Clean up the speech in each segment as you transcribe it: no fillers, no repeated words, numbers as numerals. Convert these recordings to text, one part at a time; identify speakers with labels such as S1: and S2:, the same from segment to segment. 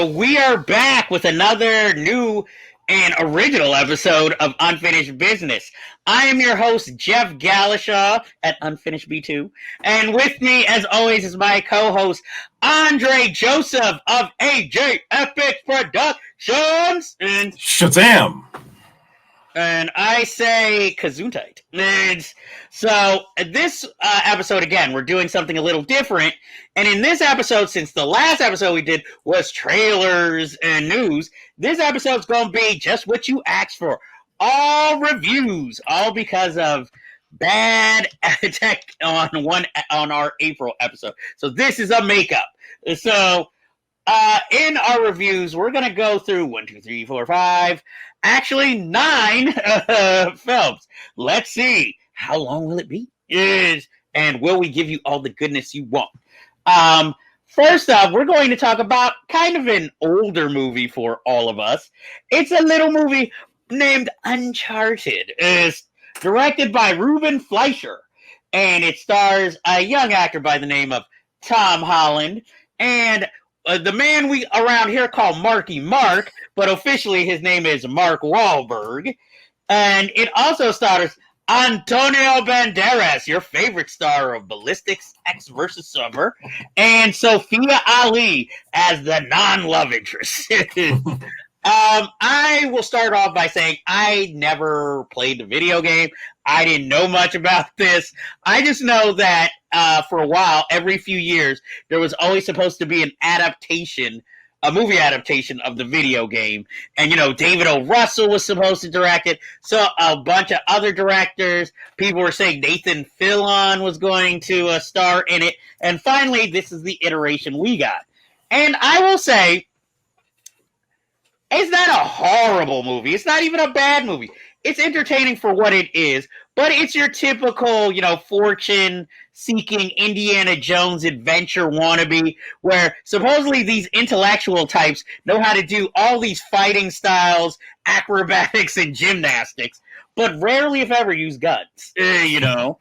S1: we are back with another new and original episode of Unfinished Business. I am your host, Jeff Galashaw at Unfinished B2. And with me, as always, is my co-host, Andre Joseph of AJ Epic Productions. And
S2: Shazam!
S1: And I say Kazuntite. So this episode, again, we're doing something a little different. And in this episode, since the last episode we did was trailers and news, this episode's going to be just what you asked for. All reviews, all because of bad tech on our April episode. So this is a makeup. So in our reviews, we're going to go through 1, 2, 3, 4, 5, actually 9 films. Let's see. How long will it be? And will we give you all the goodness you want? First up, we're going to talk about kind of an older movie for all of us. It's a little movie named Uncharted. It's directed by Ruben Fleischer, and it stars a young actor by the name of Tom Holland, and the man we around here call Marky Mark, but officially his name is Mark Wahlberg. And it also stars Antonio Banderas, your favorite star of Ballistics X vs. Summer, and Sophia Ali as the non-love interest. I will start off by saying I never played the video game. I didn't know much about this. I just know that for a while, every few years, there was always supposed to be an adaptation, a movie adaptation of the video game. And, you know, David O. Russell was supposed to direct it. So a bunch of other directors, people were saying Nathan Fillion was going to star in it. And finally, this is the iteration we got. And I will say, it's not a horrible movie. It's not even a bad movie. It's entertaining for what it is, but it's your typical, you know, fortune-seeking Indiana Jones adventure wannabe, where supposedly these intellectual types know how to do all these fighting styles, acrobatics, and gymnastics, but rarely, if ever, use guns. You know,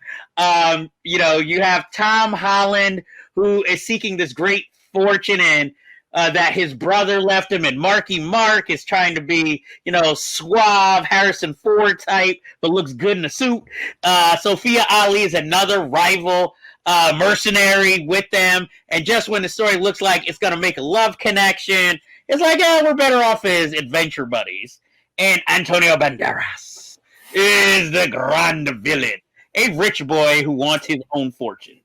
S1: you have Tom Holland, who is seeking this great fortune and that his brother left him, and Marky Mark is trying to be, you know, suave Harrison Ford type, but looks good in a suit. Sophia Ali is another rival mercenary with them, and just when the story looks like it's going to make a love connection, it's like, oh, we're better off as adventure buddies. And Antonio Banderas is the grand villain, a rich boy who wants his own fortune.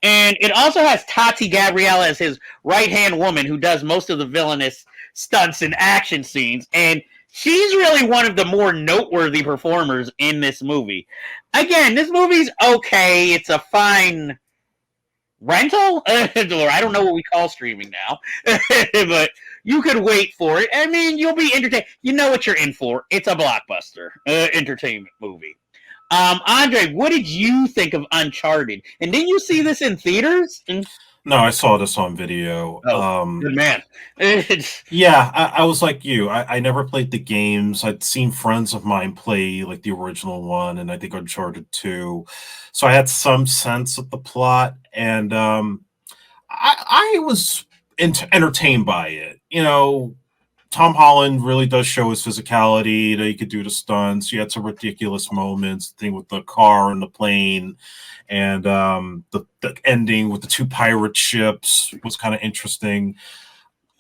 S1: And it also has Tati Gabrielle as his right-hand woman who does most of the villainous stunts and action scenes. And she's really one of the more noteworthy performers in this movie. Again, this movie's okay. It's a fine rental? Or I don't know what we call streaming now. But you could wait for it. I mean, you'll be entertained. You know what you're in for. It's a blockbuster entertainment movie. Andre, what did you think of Uncharted? And didn't you see this in theaters?
S2: No, I saw this on video.
S1: Oh, good man.
S2: Yeah, I was like you. I never played the games. I'd seen friends of mine play like the original one, and I think Uncharted 2. So I had some sense of the plot, and I was entertained by it. You know, Tom Holland really does show his physicality, that he could do the stunts. You had some ridiculous moments, the thing with the car and the plane, and the ending with the 2 pirate ships was kind of interesting.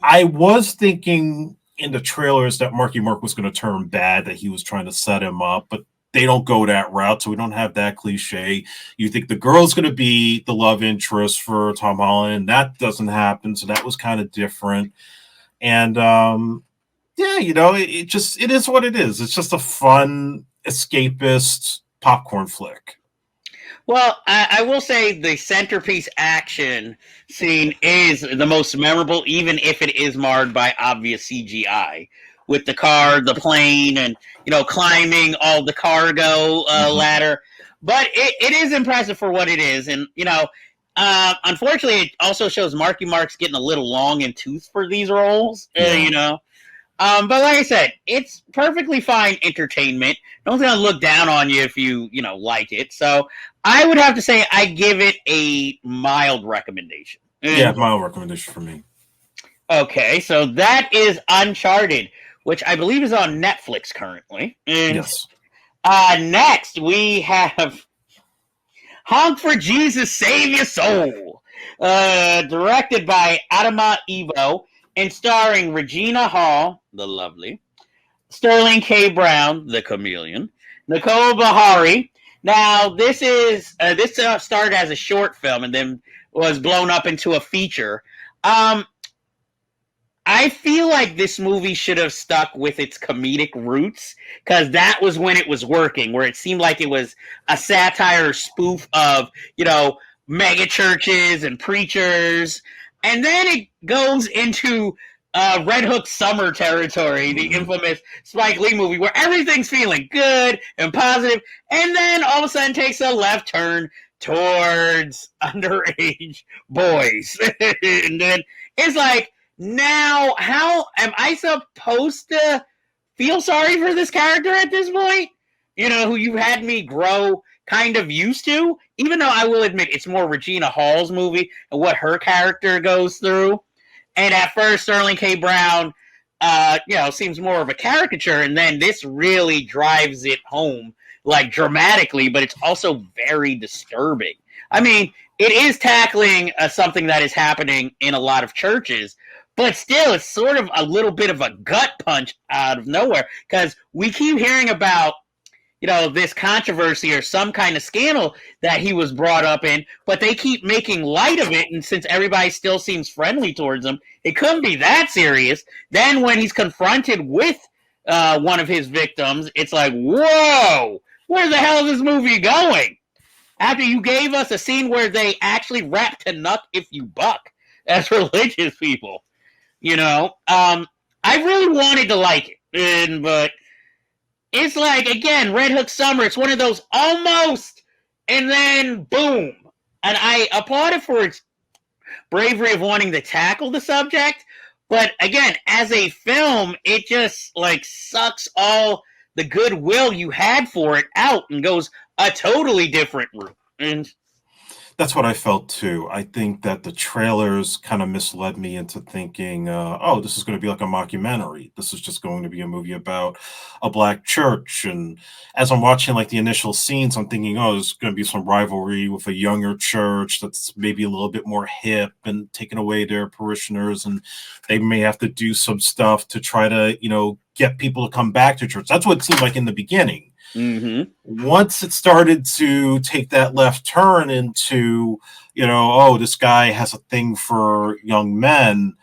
S2: I was thinking in the trailers that Marky Mark was going to turn bad, that he was trying to set him up, but they don't go that route, so we don't have that cliche. You think the girl's going to be the love interest for Tom Holland, and that doesn't happen, so that was kind of different. And yeah, you know, it is what it is. It's just a fun, escapist popcorn flick.
S1: Well, I will say the centerpiece action scene is the most memorable, even if it is marred by obvious CGI. With the car, the plane, and, you know, climbing all the cargo ladder. But it is impressive for what it is. And, you know, unfortunately, it also shows Marky Mark's getting a little long in tooth for these roles, you know. But like I said, it's perfectly fine entertainment. No one's going to look down on you if you know, like it. So I would have to say I give it a mild recommendation.
S2: Yeah, mild recommendation for me.
S1: Okay, so that is Uncharted, which I believe is on Netflix currently. And
S2: Yes.
S1: next we have Honk for Jesus, Save Your Soul, directed by Adama Evo and starring Regina Hall, the lovely, Sterling K. Brown, the chameleon, Nicole Bahari. Now, this started as a short film and then was blown up into a feature. I feel like this movie should have stuck with its comedic roots because that was when it was working, where it seemed like it was a satire spoof of, mega churches and preachers. And then it goes into Red Hook Summer territory, the infamous Spike Lee movie, where everything's feeling good and positive, and then all of a sudden takes a left turn towards underage boys. And then it's like, now, how am I supposed to feel sorry for this character at this point? Who you've had me grow kind of used to, even though I will admit it's more Regina Hall's movie and what her character goes through. And at first, Sterling K. Brown, seems more of a caricature, and then this really drives it home, like dramatically, but it's also very disturbing. I mean, it is tackling something that is happening in a lot of churches, but still, it's sort of a little bit of a gut punch out of nowhere because we keep hearing about, this controversy or some kind of scandal that he was brought up in, but they keep making light of it. And since everybody still seems friendly towards him, it couldn't be that serious. Then when he's confronted with one of his victims, it's like, whoa, where the hell is this movie going? After you gave us a scene where they actually rap to Nuck If You Buck as religious people. I really wanted to like it, but it's like, again, Red Hook Summer, it's one of those almost, and then boom. And I applaud it for its bravery of wanting to tackle the subject, but again, as a film, it just, sucks all the goodwill you had for it out and goes a totally different route. And
S2: that's what I felt too. I think that the trailers kind of misled me into thinking, oh, this is going to be like a mockumentary. This is just going to be a movie about a black church. And as I'm watching the initial scenes, I'm thinking, oh, there's going to be some rivalry with a younger church that's maybe a little bit more hip and taking away their parishioners. And they may have to do some stuff to try to, get people to come back to church. That's what it seemed like in the beginning.
S1: Mm-hmm.
S2: Once it started to take that left turn into, oh, this guy has a thing for young men,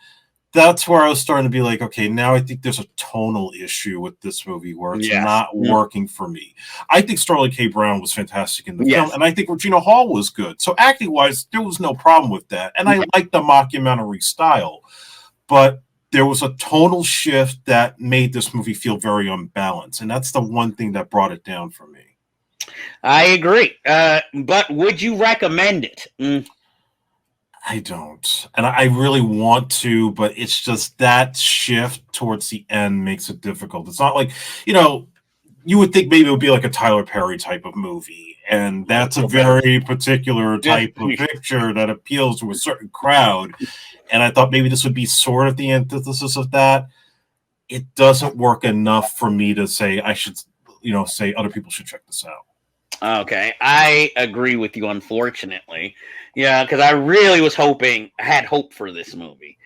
S2: that's where I was starting to be like, okay, now I think there's a tonal issue with this movie where it's not working for me. I think Sterling K. Brown was fantastic in the film, and I think Regina Hall was good. So acting-wise, there was no problem with that. And I liked the mockumentary style. But there was a tonal shift that made this movie feel very unbalanced. And that's the one thing that brought it down for me.
S1: I agree. But would you recommend it?
S2: I don't. And I really want to, but it's just that shift towards the end makes it difficult. It's not like, you would think maybe it would be like a Tyler Perry type of movie. And that's a very particular type of picture that appeals to a certain crowd. And I thought maybe this would be sort of the antithesis of that. It doesn't work enough for me to say I should, say other people should check this out.
S1: Okay, I agree with you, unfortunately. Yeah, because I really was had hope for this movie.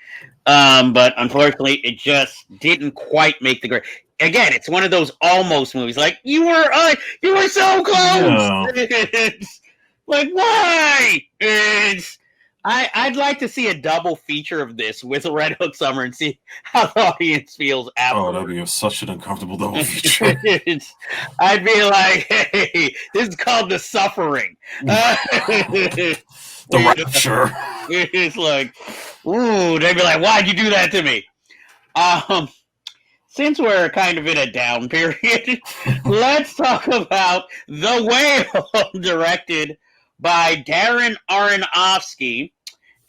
S1: But unfortunately, it just didn't quite make the grade. Again, it's one of those almost movies. Like, you were so close! No. It's like, why? I'd like to see a double feature of this with Red Hook Summer and see how the audience feels after.
S2: Oh, that'd be such an uncomfortable double feature.
S1: I'd be like, hey, this is called The Suffering.
S2: The Rapture.
S1: It's like, ooh, they'd be like, why'd you do that to me? Since we're kind of in a down period, let's talk about The Whale, directed by Darren Aronofsky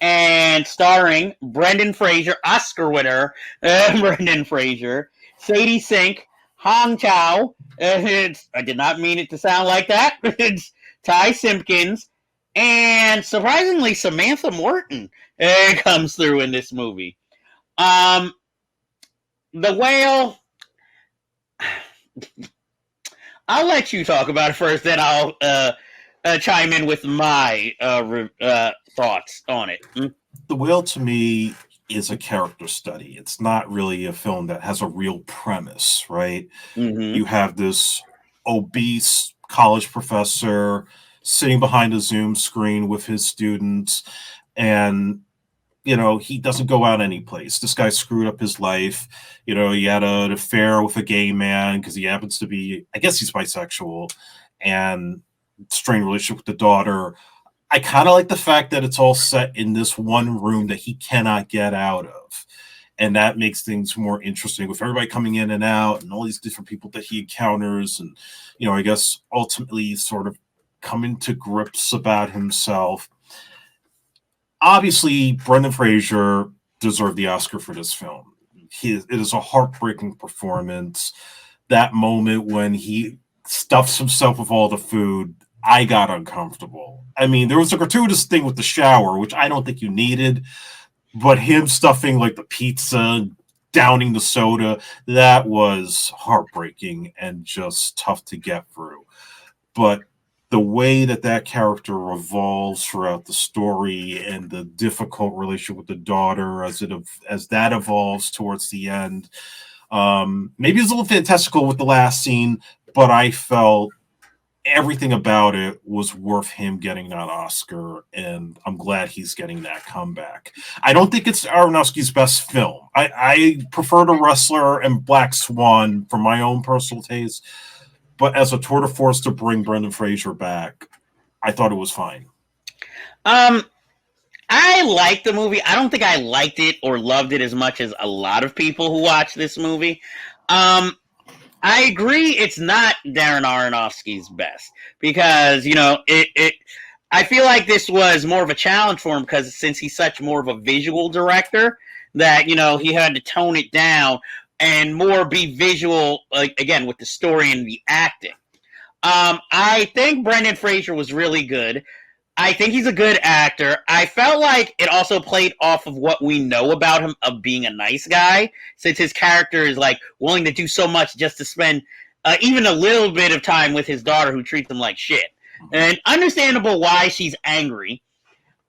S1: and starring Brendan Fraser, Oscar winner Brendan Fraser, Sadie Sink, Hong Chow. I did not mean it to sound like that. It's Ty Simpkins, and surprisingly, Samantha Morton comes through in this movie. The Whale. I'll let you talk about it first, then I'll chime in with my thoughts on it.
S2: The Whale, to me, is a character study. It's not really a film that has a real premise, right?
S1: Mm-hmm.
S2: You have this obese college professor sitting behind a Zoom screen with his students, and he doesn't go out any place. This guy screwed up his life. He had an affair with a gay man because he happens to be, I guess he's bisexual, and strained relationship with the daughter. I kind of like the fact that it's all set in this one room that he cannot get out of. And that makes things more interesting with everybody coming in and out and all these different people that he encounters. And, I guess ultimately sort of coming to grips about himself. Obviously, Brendan Fraser deserved the Oscar for this film. It is a heartbreaking performance. That moment when he stuffs himself with all the food, I got uncomfortable. I mean, there was a gratuitous thing with the shower, which I don't think you needed, but him stuffing like the pizza, downing the soda, that was heartbreaking and just tough to get through. But the way that character revolves throughout the story and the difficult relationship with the daughter as that evolves towards the end, maybe it's a little fantastical with the last scene, but I felt everything about it was worth him getting that Oscar, and I'm glad he's getting that comeback. I don't think it's Aronofsky's best film. I prefer The Wrestler and Black Swan for my own personal taste, but as a tour de force to bring Brendan Fraser back, I thought it was fine.
S1: I liked the movie. I don't think I liked it or loved it as much as a lot of people who watch this movie. I agree it's not Darren Aronofsky's best because, I feel like this was more of a challenge for him because since he's such more of a visual director that, he had to tone it down and more be visual, like, again, with the story and the acting. I think Brendan Fraser was really good. I think he's a good actor. I felt like it also played off of what we know about him of being a nice guy, since his character is like willing to do so much just to spend even a little bit of time with his daughter who treats him like shit. And understandable why she's angry.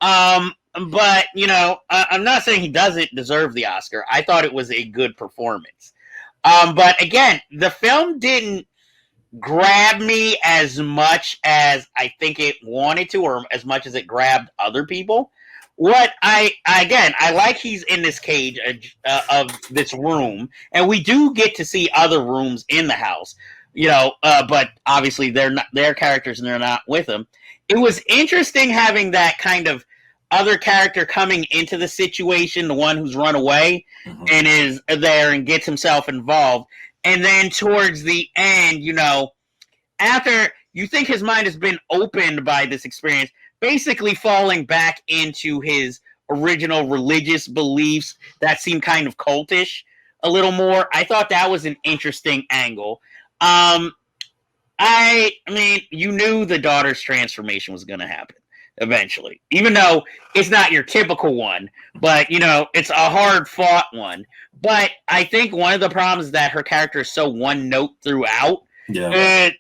S1: But, I'm not saying he doesn't deserve the Oscar. I thought it was a good performance. But again, the film didn't grab me as much as I think it wanted to, or as much as it grabbed other people. What I like he's in this cage of this room, and we do get to see other rooms in the house, but obviously they're not their characters and they're not with him. It was interesting having that kind of other character coming into the situation, the one who's run away and is there and gets himself involved. And then towards the end, after you think his mind has been opened by this experience, basically falling back into his original religious beliefs that seem kind of cultish a little more. I thought that was an interesting angle. I mean, you knew the daughter's transformation was going to happen eventually, even though it's not your typical one, but it's a hard fought one. But I think one of the problems is that her character is so one note throughout. Yeah.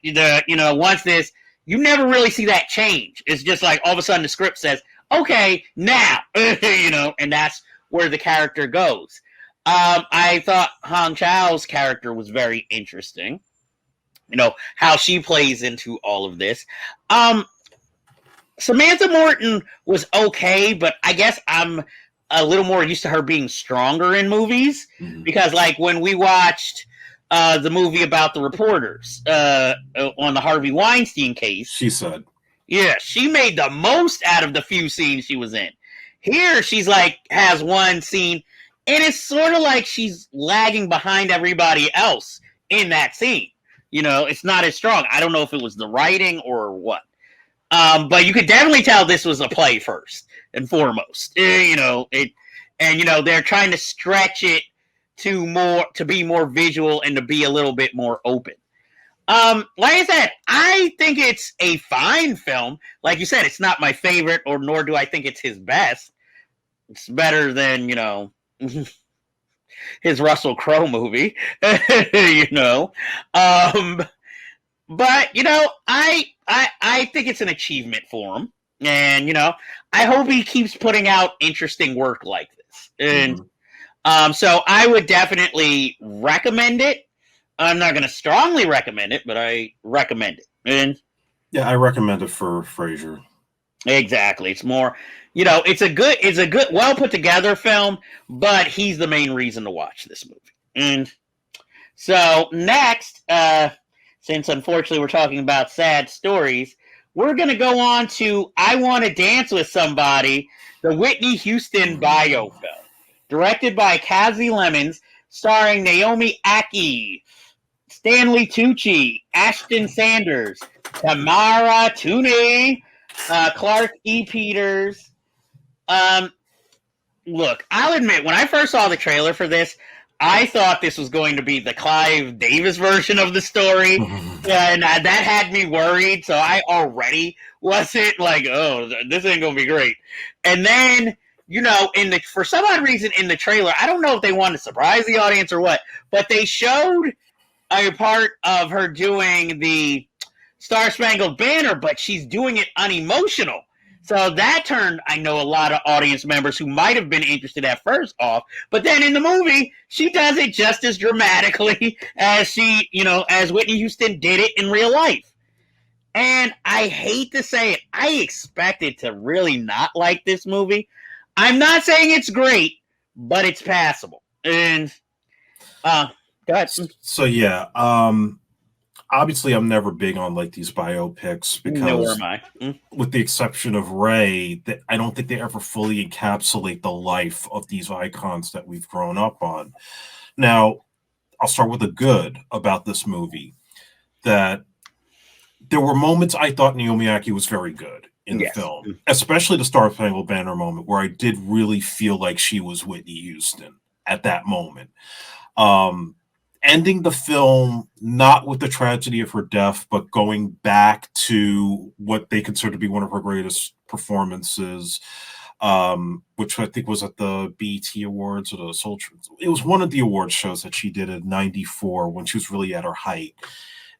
S1: Once this, you never really see that change. It's just like all of a sudden the script says, okay, now, and that's where the character goes. I thought Hong Chau's character was very interesting. How she plays into all of this. Samantha Morton was okay, but I guess I'm a little more used to her being stronger in movies because, like, when we watched the movie about the reporters on the Harvey Weinstein case,
S2: she said,
S1: yeah, she made the most out of the few scenes she was in. Here, she's like has one scene, and it's sort of like she's lagging behind everybody else in that scene. It's not as strong. I don't know if it was the writing or what. But you could definitely tell this was a play first and foremost. They're trying to stretch it to be more visual and to be a little bit more open. Like I said, I think it's a fine film. Like you said, it's not my favorite, or nor do I think it's his best. It's better than his Russell Crowe movie, you know. Um, but I think it's an achievement for him, and I hope he keeps putting out interesting work like this. And so I would definitely recommend it. I'm not going to strongly recommend it, but I recommend it. And
S2: yeah, I recommend it for Frasier.
S1: exactly, it's more, it's a good, well put together film, but he's the main reason to watch this movie. And so next, since unfortunately we're talking about sad stories, we're going to go on to I Want to Dance with Somebody, the Whitney Houston biofilm, directed by Kazi Lemons, starring Naomi Ackie, Stanley Tucci, Ashton Sanders, Tamara Tooney, Clark E. Peters. Look, I'll admit, when I first saw the trailer for this, I thought this was going to be the Clive Davis version of the story, and that had me worried, so I already wasn't like, oh, this ain't going to be great. And then, for some odd reason in the trailer, I don't know if they wanted to surprise the audience or what, but they showed a part of her doing the Star Spangled Banner, but she's doing it unemotional. So that turned, I know, a lot of audience members who might have been interested at first off. But then in the movie, she does it just as dramatically as as Whitney Houston did it in real life. And I hate to say it, I expected to really not like this movie. I'm not saying it's great, but it's passable. And, go ahead.
S2: So yeah, obviously I'm never big on like these biopics because,
S1: nor am I.
S2: With the exception of Ray, that I don't think they ever fully encapsulate the life of these icons that we've grown up on. Now, I'll start with the good about this movie, that there were moments I thought Naomi Ackie was very good in the film, especially the Star Spangled Banner moment where I did really feel like she was Whitney Houston at that moment. Ending the film not with the tragedy of her death, but going back to what they consider to be one of her greatest performances, which I think was at the BET Awards or the Soldier. It was one of the award shows that she did in '94 when she was really at her height.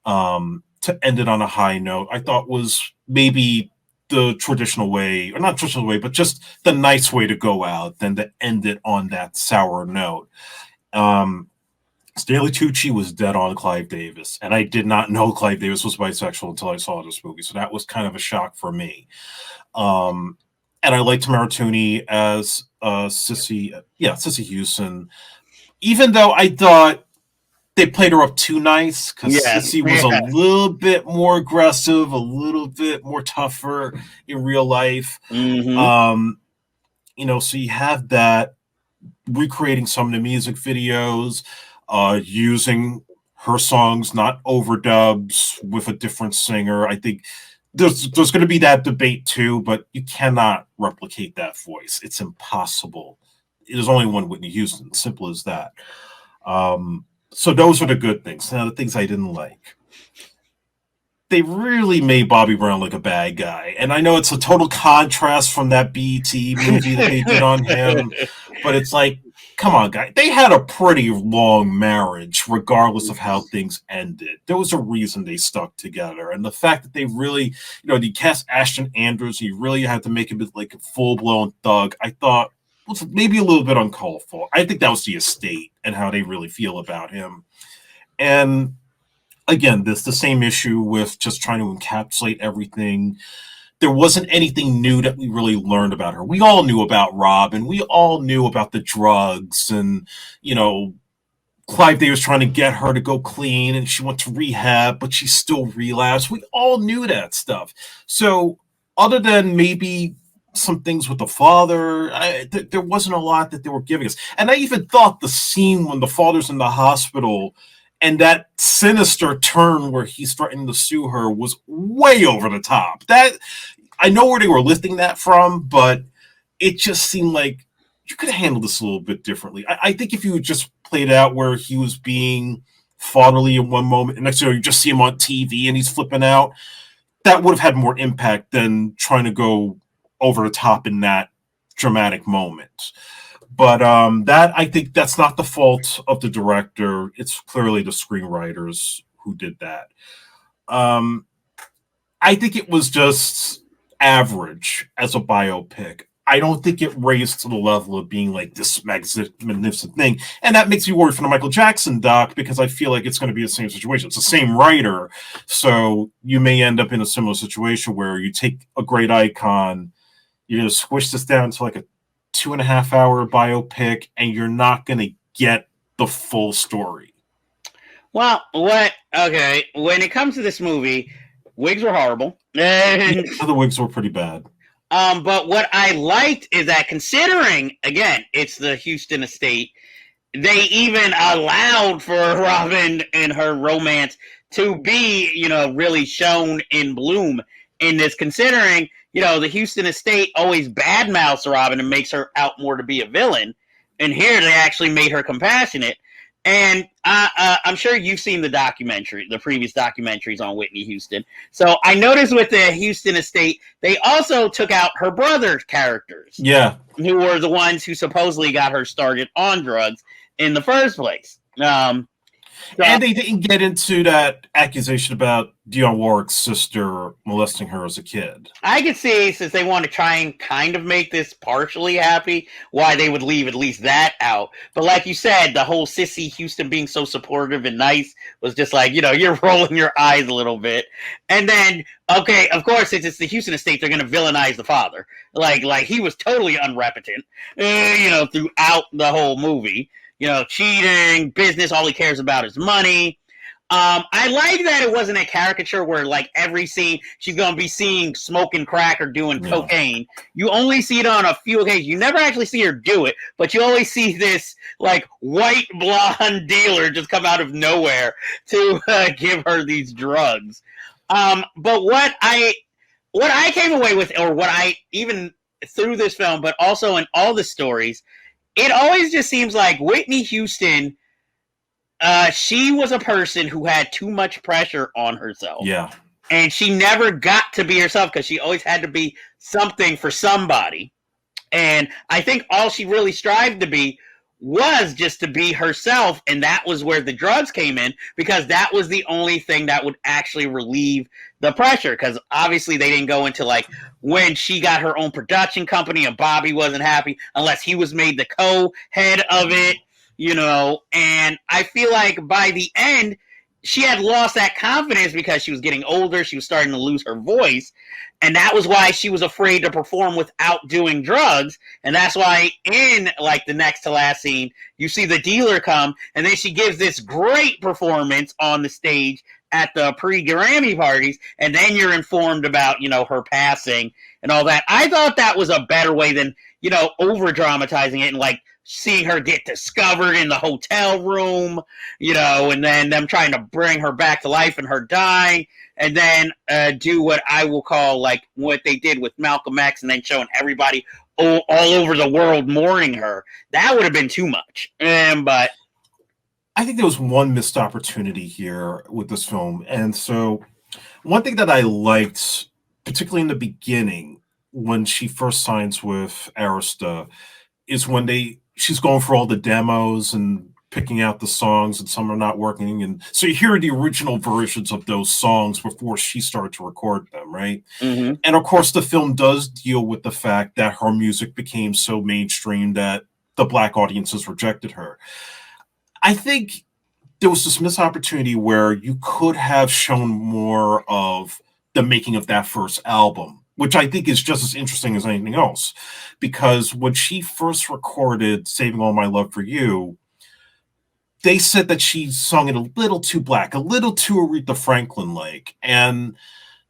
S2: To end it on a high note, I thought was maybe the traditional way, or not traditional way, but just the nice way to go out than to end it on that sour note. Stanley Tucci was dead on Clive Davis, and I did not know Clive Davis was bisexual until I saw this movie, so that was kind of a shock for me. And I liked Tamara Tooney as Sissy Houston, even though I thought they played her up too nice, because Sissy was a little bit more aggressive, a little bit more tougher in real life. So you have that, recreating some of the music videos, using her songs, not overdubs with a different singer. I think there's going to be that debate too, but you cannot replicate that voice. It's impossible. There's only one Whitney Houston, simple as that. So those are the good things. Now, the things I didn't like. They really made Bobby Brown look a bad guy. And I know it's a total contrast from that BET movie that they did on him, but it's like, come on, guys. They had a pretty long marriage, regardless of how things ended. There was a reason they stuck together. And the fact that they really, they cast Ashton Andrews, you really had to make him like a full-blown thug, I thought was maybe a little bit uncalled for. I think that was the estate and how they really feel about him. And again, this the same issue with just trying to encapsulate everything. There wasn't anything new that we really learned about her. We all knew about Rob, and we all knew about the drugs, and Clive Davis trying to get her to go clean, and she went to rehab, but she still relapsed. We all knew that stuff. So other than maybe some things with the father, there wasn't a lot that they were giving us. And I even thought the scene when the father's in the hospital and that sinister turn where he's threatening to sue her was way over the top. That I know where they were lifting that from, but it just seemed like you could have handled this a little bit differently. I think if you just played out where he was being fatherly in one moment, and next thing you just see him on TV and he's flipping out, that would have had more impact than trying to go over the top in that dramatic moment. But that, I think that's not the fault of the director. It's clearly the screenwriters who did that. I think it was just average as a biopic. I don't think it raised to the level of being like this magnificent thing. And that makes me worry for the Michael Jackson doc, because I feel like it's going to be the same situation. It's the same writer. So you may end up in a similar situation where you take a great icon, you're going to squish this down to like a 2.5 hour biopic, and you're not going to get the full story.
S1: Well, okay, when it comes to this movie, wigs were horrible.
S2: Yeah, the wigs were pretty bad.
S1: But what I liked is that, considering, again, it's the Houston estate, they even allowed for Robin and her romance to be, really shown in bloom in this, considering, the Houston estate always badmouths Robin and makes her out more to be a villain. And here they actually made her compassionate. And I'm sure you've seen the previous documentaries on Whitney Houston. So I noticed with the Houston estate, they also took out her brother's characters.
S2: Yeah.
S1: Who were the ones who supposedly got her started on drugs in the first place.
S2: And they didn't get into that accusation about Dionne Warwick's sister molesting her as a kid.
S1: I could see, since they want to try and kind of make this partially happy, why they would leave at least that out. But like you said, the whole sissy Houston being so supportive and nice was just like, you're rolling your eyes a little bit. And then, okay, of course, since it's the Houston estate, they're going to villainize the father. Like he was totally unrepentant, throughout the whole movie. Cheating, business, all he cares about is money. I like that it wasn't a caricature where, like, every scene she's going to be seeing smoking crack or doing cocaine. You only see it on a few occasions. You never actually see her do it, but you always see this, like, white blonde dealer just come out of nowhere to give her these drugs. But what I came away with, or what I even through this film, but also in all the stories, it always just seems like Whitney Houston, she was a person who had too much pressure on herself.
S2: Yeah.
S1: And she never got to be herself because she always had to be something for somebody. And I think all she really strived to be was just to be herself. And that was where the drugs came in, because that was the only thing that would actually relieve the pressure. Because obviously they didn't go into, like, when she got her own production company and Bobby wasn't happy unless he was made the co-head of it, and I feel like by the end she had lost that confidence because she was getting older. She was starting to lose her voice. And that was why she was afraid to perform without doing drugs. And that's why in, like, the next to last scene, you see the dealer come, and then she gives this great performance on the stage at the pre-Grammy parties. And then you're informed about, her passing and all that. I thought that was a better way than, over-dramatizing it and, like, seeing her get discovered in the hotel room, and then them trying to bring her back to life and her dying, and then do what I will call, like, what they did with Malcolm X, and then showing everybody all over the world mourning her. That would have been too much. But
S2: I think there was one missed opportunity here with this film. And so one thing that I liked, particularly in the beginning, when she first signs with Arista, is when she's going for all the demos and picking out the songs, and some are not working. And so you hear the original versions of those songs before she started to record them, right?
S1: Mm-hmm.
S2: And of course, the film does deal with the fact that her music became so mainstream that the Black audiences rejected her. I think there was this missed opportunity where you could have shown more of the making of that first album, which I think is just as interesting as anything else. Because when she first recorded Saving All My Love for You, they said that she sung it a little too black, a little too Aretha Franklin-like. And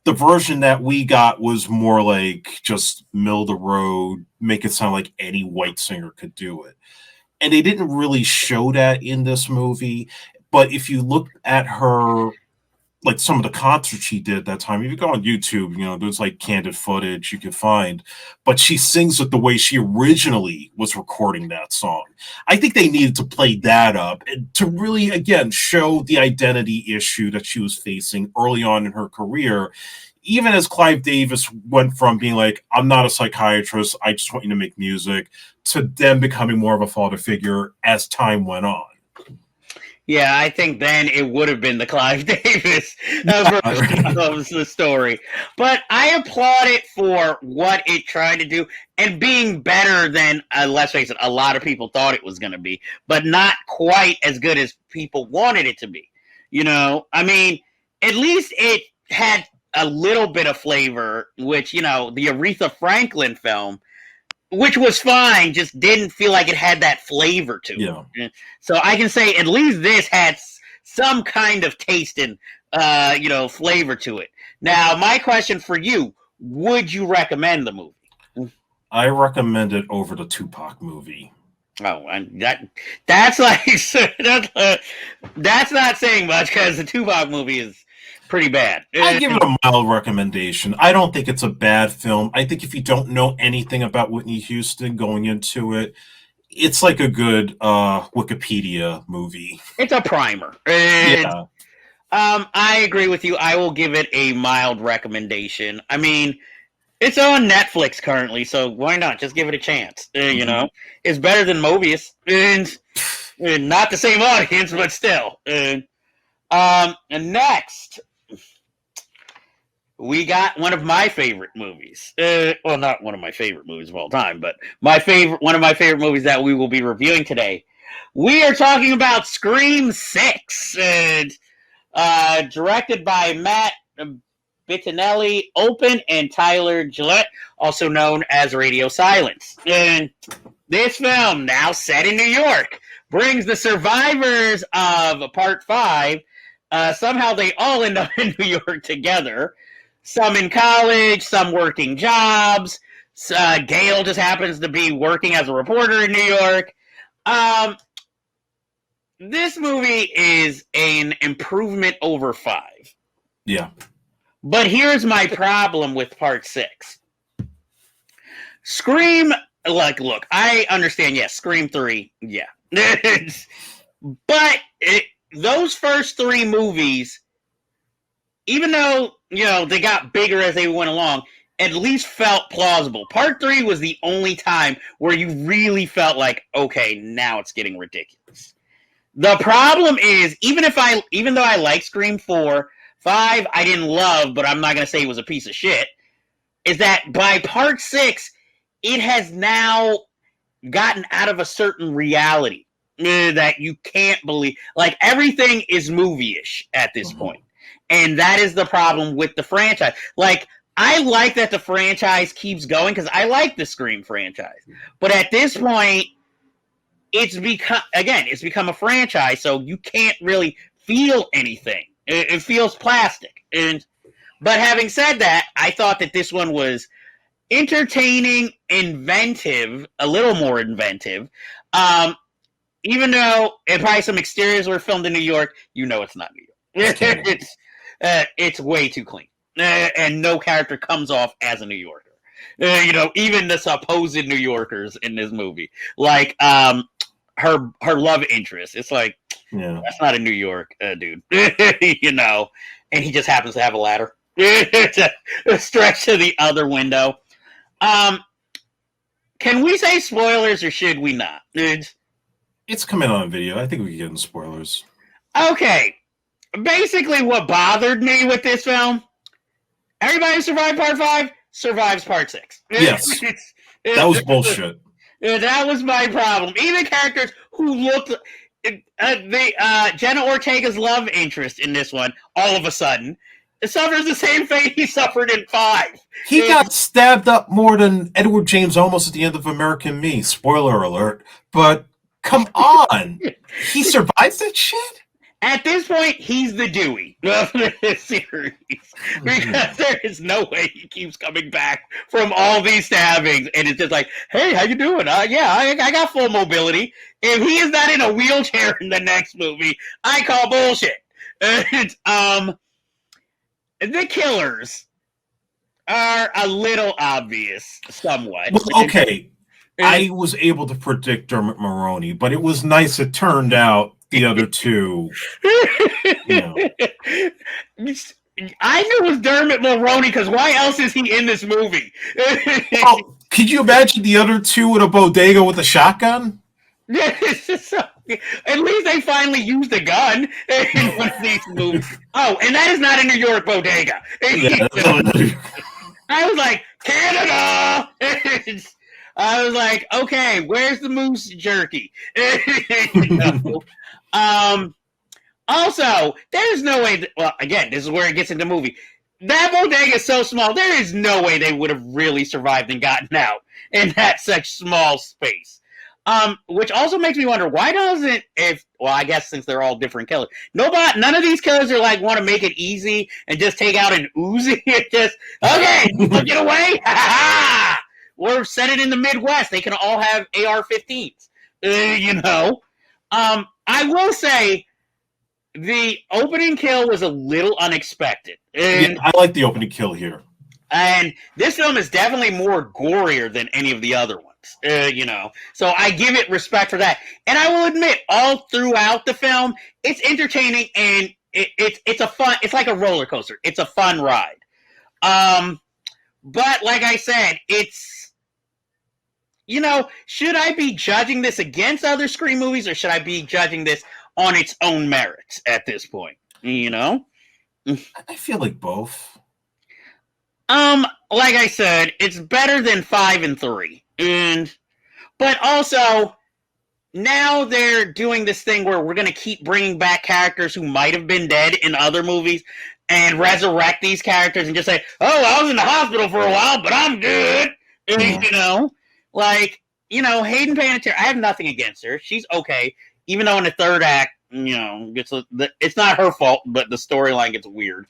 S2: the version that we got was more like just middle of the road, make it sound like any white singer could do it. And they didn't really show that in this movie. But if you look at her like some of the concerts she did that time. If you go on YouTube, there's like candid footage you can find, but she sings it the way she originally was recording that song. I think they needed to play that up and to really, again, show the identity issue that she was facing early on in her career. Even as Clive Davis went from being like, I'm not a psychiatrist, I just want you to make music, to them becoming more of a father figure as time went on.
S1: Yeah, I think then it would have been the Clive Davis version of the story. But I applaud it for what it tried to do and being better than, let's face it, a lot of people thought it was going to be, but not quite as good as people wanted it to be. I mean, at least it had a little bit of flavor, which, the Aretha Franklin film, which was fine, just didn't feel like it had that flavor to it. Yeah. So I can say at least this had some kind of taste and, flavor to it. Now, my question for you, would you recommend the movie?
S2: I recommend it over the Tupac movie.
S1: Oh, and that's like, that's not saying much because the Tupac movie is pretty bad.
S2: I give it a mild recommendation. I don't think it's a bad film. I think if you don't know anything about Whitney Houston going into it, it's like a good Wikipedia movie.
S1: It's a primer. Yeah. I agree with you. I will give it a mild recommendation. I mean, it's on Netflix currently, so why not? Just give it a chance. It's better than Mobius. And not the same audience, but still. And next, we got one of my favorite movies. Well, not one of my favorite movies of all time, but one of my favorite movies that we will be reviewing today. We are talking about Scream 6, directed by Matt Bettinelli, Open, and Tyler Gillette, also known as Radio Silence. And this film, now set in New York, brings the survivors of Part 5. Somehow they all end up in New York together. Some in college, some working jobs. Gail just happens to be working as a reporter in New York. This movie is an improvement over 5.
S2: Yeah. But
S1: here's my problem with Part 6. Scream, look, I understand, yes, Scream 3, yeah. But those first 3 movies, even though, they got bigger as they went along, at least felt plausible. Part 3 was the only time where you really felt like, okay, now it's getting ridiculous. The problem is, even though I like Scream 4, 5 I didn't love, but I'm not going to say it was a piece of shit, is that by Part 6, it has now gotten out of a certain reality that you can't believe. Like, everything is movie-ish at this point. And that is the problem with the franchise. Like, I like that the franchise keeps going because I like the Scream franchise. But at this point, it's become a franchise, so you can't really feel anything. It feels plastic. But having said that, I thought that this one was entertaining, inventive, a little more inventive. Even though probably some exteriors were filmed in New York, it's not New York. It's way too clean. And no character comes off as a New Yorker. Even the supposed New Yorkers in this movie. Like, her love interest. It's like, that's not a New York dude. And he just happens to have a ladder. to stretch to the other window. Can we say spoilers or should we not?
S2: It's coming on video. I think we can get into spoilers.
S1: Okay. Basically, what bothered me with this film, everybody who survived Part 5 survives Part 6.
S2: Yes. That was bullshit.
S1: That was my problem. Even characters who looked... Jenna Ortega's love interest in this one, all of a sudden, suffers the same fate he suffered in 5.
S2: He got stabbed up more than Edward James Olmos at the end of American Me. Spoiler alert. But come on. He survives that shit?
S1: At this point, he's the Dewey of this series. Because there is no way he keeps coming back from all these stabbings. And it's just like, hey, how you doing? I got full mobility. If he is not in a wheelchair in the next movie, I call bullshit. the killers are a little obvious, somewhat.
S2: Well, okay, I was able to predict Dermot Mulroney, but it was nice. It turned out the other two, you know.
S1: I knew it was Dermot Mulroney because why else is he in this movie?
S2: Well, could you imagine the other two in a bodega with a shotgun?
S1: At least they finally used a gun in one of these movies. Oh, and that is not a New York bodega.
S2: Yeah.
S1: I was like, Canada! I was like, okay, where's the moose jerky? You know? Also, there's no way, well, again, this is where it gets into the movie. That bodega is so small, there is no way they would have really survived and gotten out in that such small space. Which also makes me wonder, why doesn't, I guess since they're all different killers, none of these killers are like, want to make it easy and just take out an Uzi and just, okay, get away, or set it in the Midwest. They can all have AR-15s, you know. I will say, the opening kill was a little unexpected. And,
S2: yeah, I like the opening kill here.
S1: And this film is definitely more gorier than any of the other ones. You know, so I give it respect for that. And I will admit, all throughout the film, it's entertaining and it's a fun. It's like a roller coaster. It's a fun ride. But like I said, it's, you know, should I be judging this against other Scream movies, or should I be judging this on its own merits at this point? You know,
S2: I feel like both.
S1: Like I said, it's better than 5 and 3. But also, now they're doing this thing where we're going to keep bringing back characters who might have been dead in other movies and resurrect these characters and just say, oh, I was in the hospital for a while, but I'm good. Yeah. You know, like, you know, Hayden Panettiere, I have nothing against her. She's okay, even though in the third act, you know, it's not her fault, but the storyline gets weird,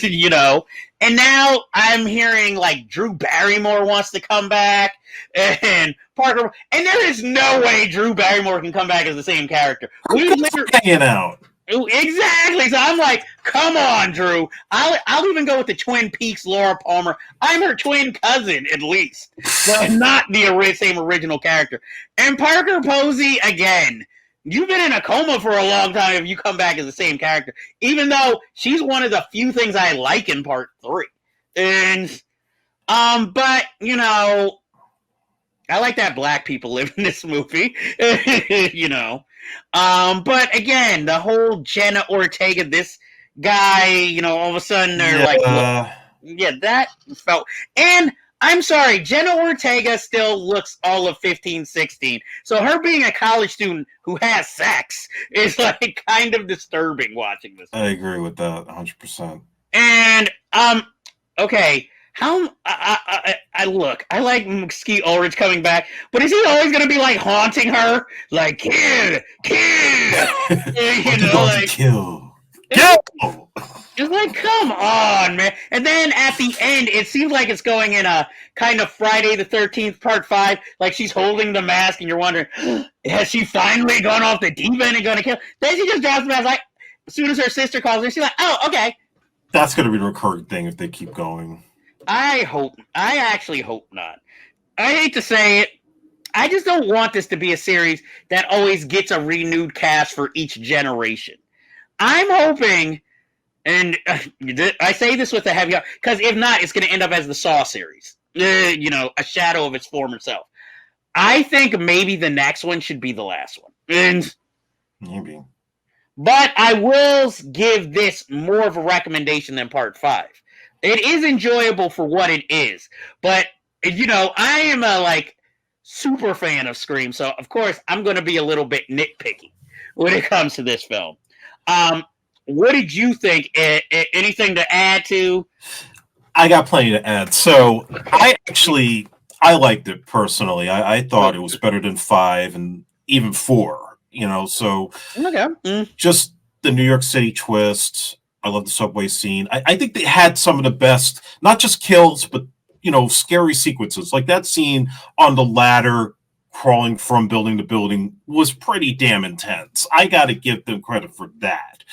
S1: you know. And now I'm hearing like Drew Barrymore wants to come back, and Parker, and there is no way Drew Barrymore can come back as the same character.
S2: We literally hanging out.
S1: Exactly. So I'm like, come on, Drew. I'll even go with the Twin Peaks Laura Palmer. I'm her twin cousin, at least, but not the same original character. And Parker Posey again. You've been in a coma for a long time if you come back as the same character, even though she's one of the few things I like in part 3. And, but, you know, I like that black people live in this movie, you know. But again, the whole Jenna Ortega, this guy, you know, all of a sudden they're like, yeah, that felt, and I'm sorry, Jenna Ortega still looks all of 15, 16. So her being a college student who has sex is like kind of disturbing watching this.
S2: I agree with that 100%.
S1: And okay, how I look, I like Skeet Ulrich coming back, but is he always going to be like haunting her, like kill, you know, like
S2: kill.
S1: It's like, come on, man. And then at the end, it seems like it's going in a kind of Friday the 13th, part 5. Like she's holding the mask and you're wondering, has she finally gone off the deep end and going to kill? Then she just drops the mask. Like, as soon as her sister calls her, she's like, oh, okay.
S2: That's going to be the recurring thing if they keep going.
S1: I actually hope not. I hate to say it. I just don't want this to be a series that always gets a renewed cast for each generation. I'm hoping... And I say this with a heavy heart, because if not, it's going to end up as the Saw series. You know, a shadow of its former self. I think maybe the next one should be the last one. And
S2: maybe.
S1: But I will give this more of a recommendation than part 5. It is enjoyable for what it is. But, you know, I am a, like, super fan of Scream. So, of course, I'm going to be a little bit nitpicky when it comes to this film. What did you think? Anything to add to?
S2: I got plenty to add. So I liked it personally. I thought it was better than 5 and even 4, you know, so just the New York City twist. I love the subway scene. I think they had some of the best, not just kills, but, you know, scary sequences. Like that scene on the ladder crawling from building to building was pretty damn intense. I got to give them credit for that.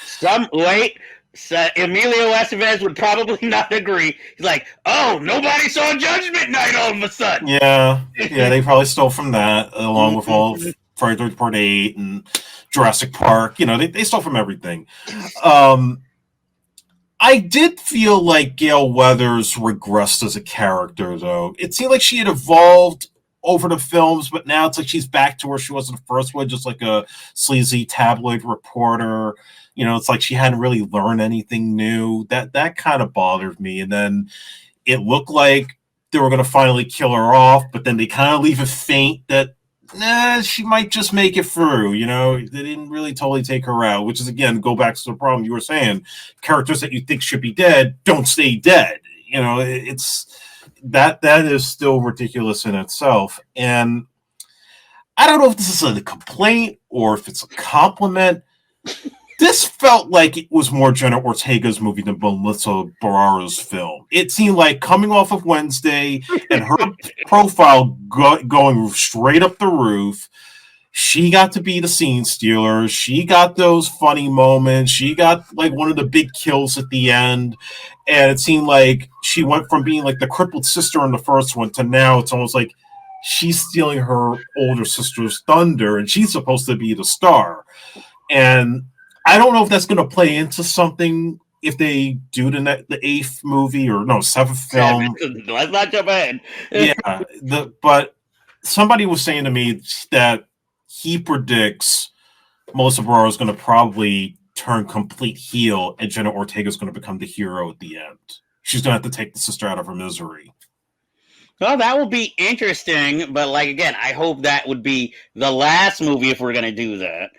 S1: So Emilio Estevez would probably not agree. He's like, "Oh, nobody saw Judgment Night all of a sudden."
S2: Yeah, they probably stole from that, along with all of Friday the 13th Part 8 and Jurassic Park. They stole from everything. I did feel like Gale Weathers regressed as a character, though. It seemed like she had evolved over the films, but now it's like she's back to where she was in the first one, just like a sleazy tabloid reporter. It's like she hadn't really learned anything new. That kind of bothered me. And then it looked like they were going to finally kill her off, but then they kind of leave it faint that she might just make it through. They didn't really totally take her out, which is, again, go back to the problem you were saying. Characters that you think should be dead don't stay dead. It's that is still ridiculous in itself. And I don't know if this is a complaint or if it's a compliment. This felt like it was more Jenna Ortega's movie than Melissa Barrera's film. It seemed like coming off of Wednesday and her profile going straight up the roof. She got to be the scene stealer. She got those funny moments. She got like one of the big kills at the end. And it seemed like she went from being like the crippled sister in the first one to now it's almost like she's stealing her older sister's thunder and she's supposed to be the star. And I don't know if that's going to play into something if they do the eighth movie or seventh film.
S1: Let's not jump ahead.
S2: Yeah, but somebody was saying to me that he predicts Melissa Barrera is going to probably turn complete heel and Jenna Ortega is going to become the hero at the end. She's going to have to take the sister out of her misery.
S1: Well, that will be interesting, but again, I hope that would be the last movie if we're going to do that.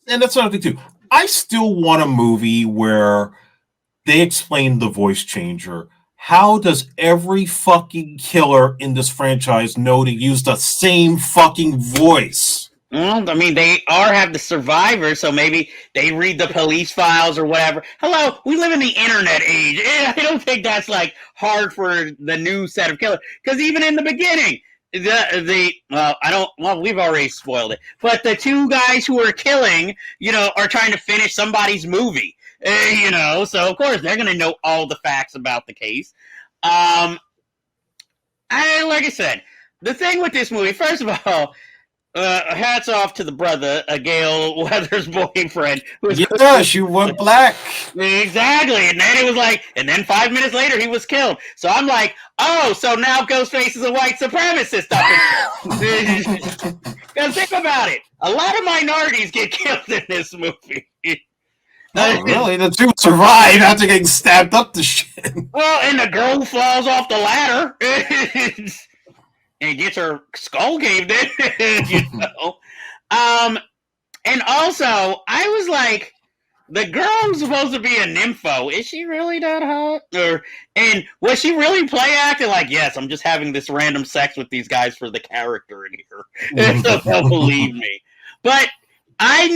S2: And that's another thing too. I still want a movie where they explain the voice changer. How does every fucking killer in this franchise know to use the same fucking voice?
S1: Well, I mean, they have the survivors, so maybe they read the police files or whatever. Hello, we live in the internet age. I don't think that's hard for the new set of killers, because even in the beginning, we've already spoiled it, but the two guys who are killing, are trying to finish somebody's movie, so of course they're going to know all the facts about the case. Like I said, the thing with this movie, first of all, hats off to the brother, Gale Weathers' boyfriend.
S2: She went black.
S1: Exactly. And then it was and then 5 minutes later he was killed. So I'm like, oh, so now Ghostface is a white supremacist. Because think about it. A lot of minorities get killed in this movie.
S2: Oh, really? The two survive after getting stabbed up to shit.
S1: Well, and the girl who falls off the ladder and gets her skull caved in, And also, I was like, the girl who's supposed to be a nympho, is she really that hot? And was she really play acting yes, I'm just having this random sex with these guys for the character in here. So don't believe me. But I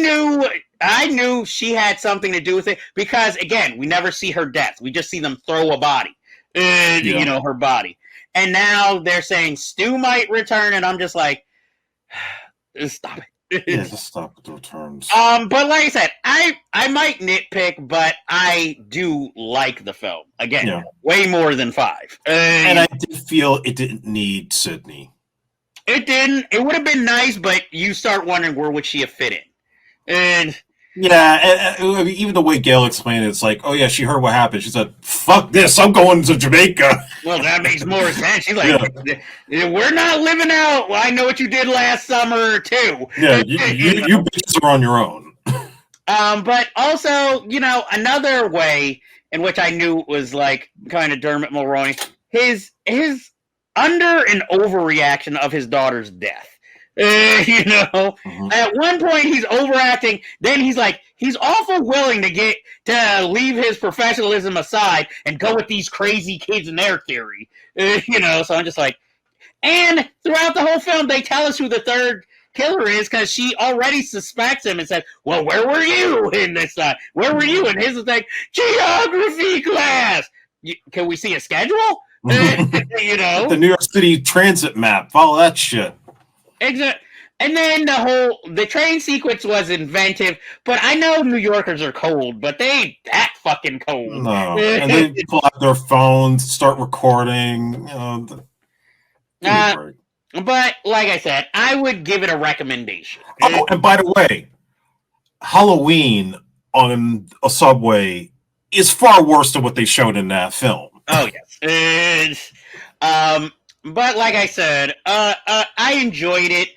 S1: knew she had something to do with it because, again, we never see her death. We just see them throw a body, her body. And now they're saying Stu might return, and I'm just like, stop it.
S2: Yeah, just stop the returns.
S1: But like I said, I might nitpick, but I do like the film. Again, way more than 5.
S2: And I did feel it didn't need Sydney.
S1: It didn't. It would have been nice, but you start wondering where would she have fit in. And
S2: and even the way Gail explained it, it's like, oh yeah, she heard what happened. She said, "Fuck this, I'm going to Jamaica."
S1: Well, that makes more sense. She's like, we're not living out. Well, I know what you did last summer too.
S2: Yeah, you bitches are on your own.
S1: But also, another way in which I knew was kind of Dermot Mulroney, his under and overreaction of his daughter's death. At one point he's overacting, then he's awful willing to leave his professionalism aside and go with these crazy kids and their theory. So I'm just like, and throughout the whole film they tell us who the third killer is because she already suspects him and said, well, where were you in this where were you? And his is geography class. Can we see a schedule?
S2: The New York City transit map, follow that shit.
S1: Exactly. And then the train sequence was inventive, but I know New Yorkers are cold, but they ain't that fucking cold.
S2: No, and they pull out their phones, start recording. Give me a break.
S1: But like I said, I would give it a recommendation.
S2: Oh, and by the way, Halloween on a subway is far worse than what they showed in that film.
S1: Oh yes. But like I said, I enjoyed it.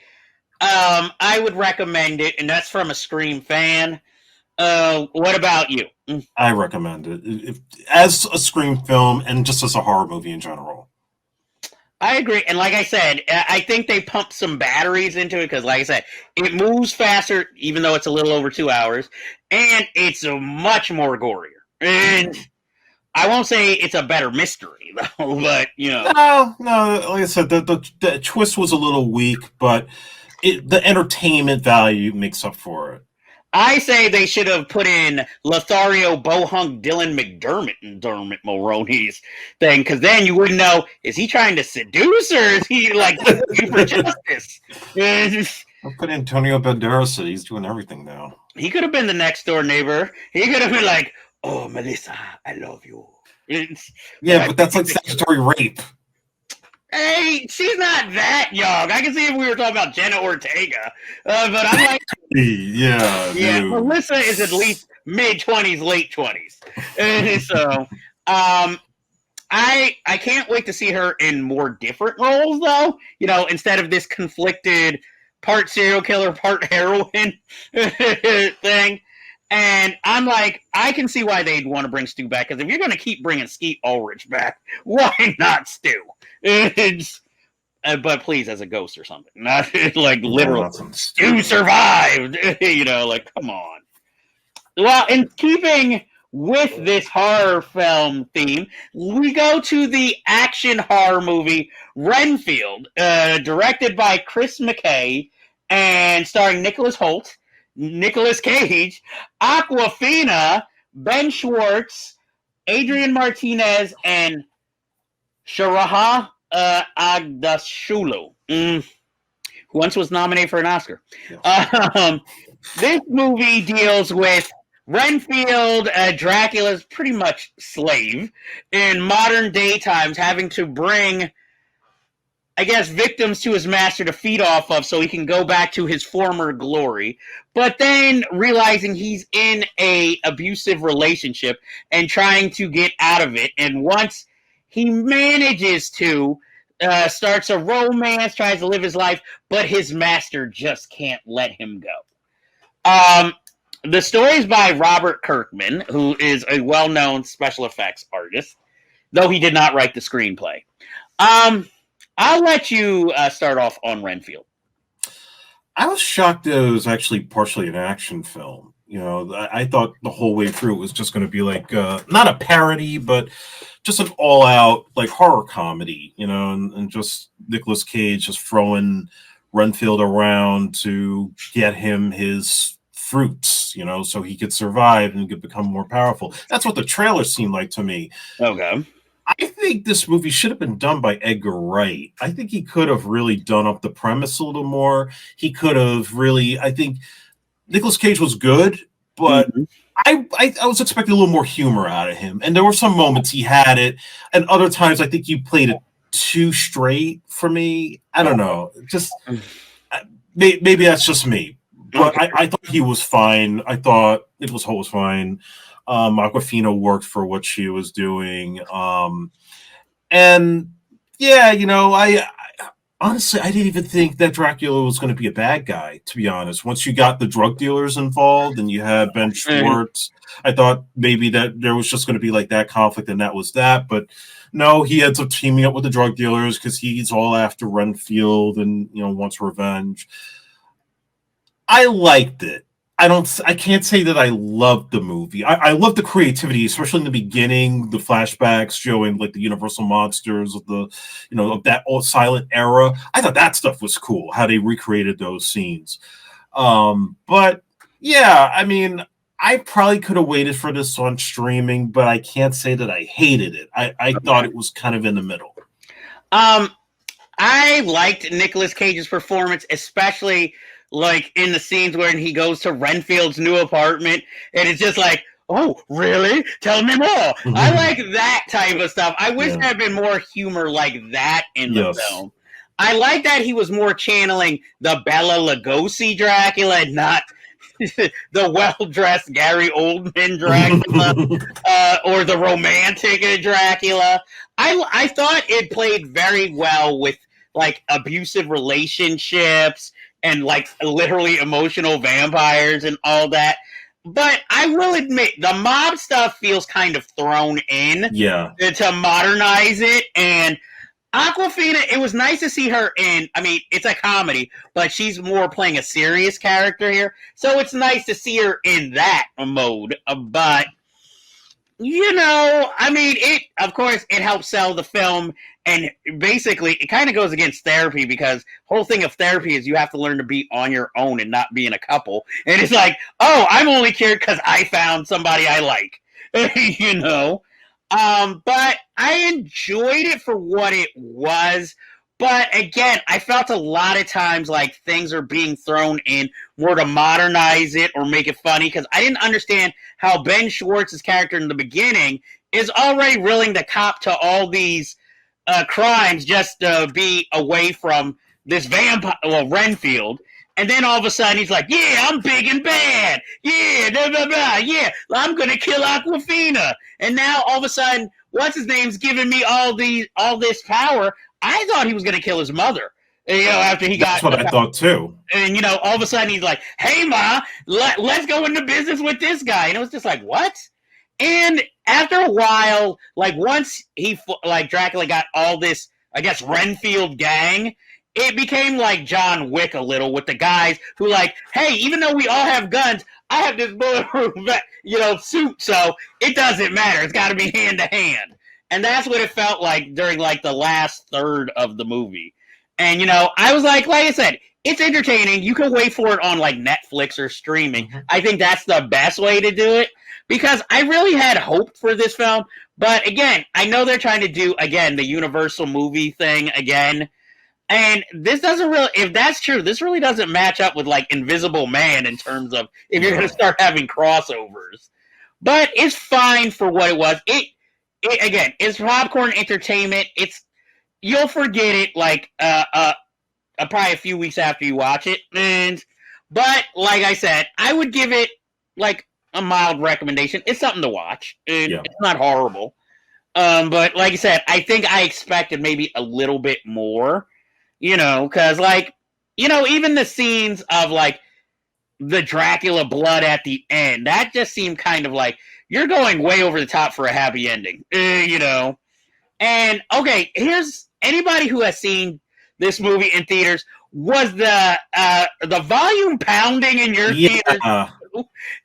S1: I would recommend it, and that's from a Scream fan. What about you?
S2: I recommend it as a Scream film and just as a horror movie in general.
S1: I agree, and like I said, I think they pumped some batteries into it because, like I said, it moves faster, even though it's a little over 2 hours, and it's a much more gorier. And I won't say it's a better mystery, though, but you know,
S2: no. Like I said, the twist was a little weak, but the entertainment value makes up for it.
S1: I say they should have put in Lothario Bohunk Dylan McDermott and Dermot Mulroney's thing, because then you wouldn't know, is he trying to seduce or is he like looking for justice?
S2: I'll put Antonio Banderas. He's doing everything now.
S1: He could have been the next door neighbor. He could have been like, "Oh, Melissa, I love you."
S2: Yeah, but that's like statutory rape.
S1: Hey, she's not that young. I can see if we were talking about Jenna Ortega, but I'm like,
S2: yeah.
S1: Melissa is at least mid-20s, late 20s. So, I can't wait to see her in more different roles, though. You know, instead of this conflicted part serial killer, part heroine thing. And I'm like, I can see why they'd want to bring Stu back, because if you're going to keep bringing Skeet Ulrich back, why not Stu? But please, as a ghost or something, not like literal. Stu survived. You know, like, come on. Well, in keeping with this horror film theme, we go to the action horror movie Renfield, directed by Chris McKay and starring Nicholas Hoult, Nicolas Cage, Awkwafina, Ben Schwartz, Adrian Martinez, and Sharaha Agdashulu, who once was nominated for an Oscar. Yes. This movie deals with Renfield, Dracula's pretty much slave, in modern day times, having to bring, I guess, victims to his master to feed off of so he can go back to his former glory, but then realizing he's in a abusive relationship and trying to get out of it. And once he manages to, starts a romance, tries to live his life, but his master just can't let him go. The story is by Robert Kirkman, who is a well-known special effects artist, though he did not write the screenplay. I'll let you start off on Renfield.
S2: I was shocked that it was actually partially an action film. You know, I thought the whole way through it was just going to be like, not a parody, but just an all-out like horror comedy, you know, and just Nicolas Cage just throwing Renfield around to get him his fruits, you know, so he could survive and could become more powerful. That's what the trailer seemed like to me.
S1: Okay.
S2: I think this movie should have been done by Edgar Wright. I think he could have really done up the premise a little more. He could have really, I think Nicolas Cage was good, but I was expecting a little more humor out of him. And there were some moments he had it, and other times I think you played it too straight for me. I don't know. Just maybe that's just me. But okay. I thought he was fine. I thought Nicholas Hoult was fine. Awkwafina worked for what she was doing. And yeah, you know, I honestly, I didn't even think that Dracula was going to be a bad guy, to be honest. Once you got the drug dealers involved and you had Ben Schwartz, I thought maybe that there was just going to be like that conflict and that was that. But no, he ends up teaming up with the drug dealers because he's all after Renfield and, you know, wants revenge. I liked it. I can't say that I loved the movie. I love the creativity, especially in the beginning, the flashbacks showing like the Universal monsters of the, you know, of that old silent era. I thought that stuff was cool, how they recreated those scenes. But yeah, I mean, I probably could have waited for this on streaming, but I can't say that I hated it. I thought it was kind of in the middle.
S1: I liked Nicolas Cage's performance, especially like in the scenes when he goes to Renfield's new apartment, and it's just like, oh, really? Tell me more. I like that type of stuff. I wish there had been more humor like that in the film. I like that he was more channeling the Bela Lugosi Dracula and not the well-dressed Gary Oldman Dracula or the romantic Dracula. I thought it played very well with like abusive relationships and like literally emotional vampires and all that. But I will admit, the mob stuff feels kind of thrown in to modernize it. And Awkwafina, it was nice to see her in, I mean, it's a comedy, but she's more playing a serious character here. So it's nice to see her in that mode. But, you know, I mean, of course, it helps sell the film. And basically, it kind of goes against therapy because whole thing of therapy is you have to learn to be on your own and not be in a couple. And it's like, oh, I'm only cured because I found somebody I like, you know. But I enjoyed it for what it was. But again, I felt a lot of times like things are being thrown in more to modernize it or make it funny because I didn't understand how Ben Schwartz's character in the beginning is already willing to cop to all these crimes just to be away from this vampire, well, Renfield. And then all of a sudden he's like, yeah, I'm big and bad. Yeah, blah, blah, blah. Yeah, I'm going to kill Awkwafina. And now all of a sudden, what's his name's giving me all this power. I thought he was going to kill his mother. You know, after he got...
S2: That's what I thought too.
S1: And, you know, all of a sudden he's like, hey, Ma, let's go into business with this guy. And it was just like, what? And after a while, like once Dracula got all this, I guess, Renfield gang, it became like John Wick a little with the guys who like, hey, even though we all have guns, I have this bulletproof, suit, so it doesn't matter. It's got to be hand to hand. And that's what it felt like during like the last third of the movie. And, you know, I was like I said, it's entertaining. You can wait for it on like Netflix or streaming. I think that's the best way to do it. Because I really had hope for this film. But again, I know they're trying to do, again, the Universal movie thing again. And this doesn't really, if that's true, this really doesn't match up with like Invisible Man in terms of if you're going to start having crossovers. But it's fine for what it was. It again, it's popcorn entertainment. You'll forget it like probably a few weeks after you watch it. But like I said, I would give it like a mild recommendation. It's something to watch. It's not horrible. But like I said, I think I expected maybe a little bit more, you know, because like, you know, even the scenes of like the Dracula blood at the end, that just seemed kind of like you're going way over the top for a happy ending, you know. And okay, here's anybody who has seen this movie in theaters. Was the volume pounding in your theaters?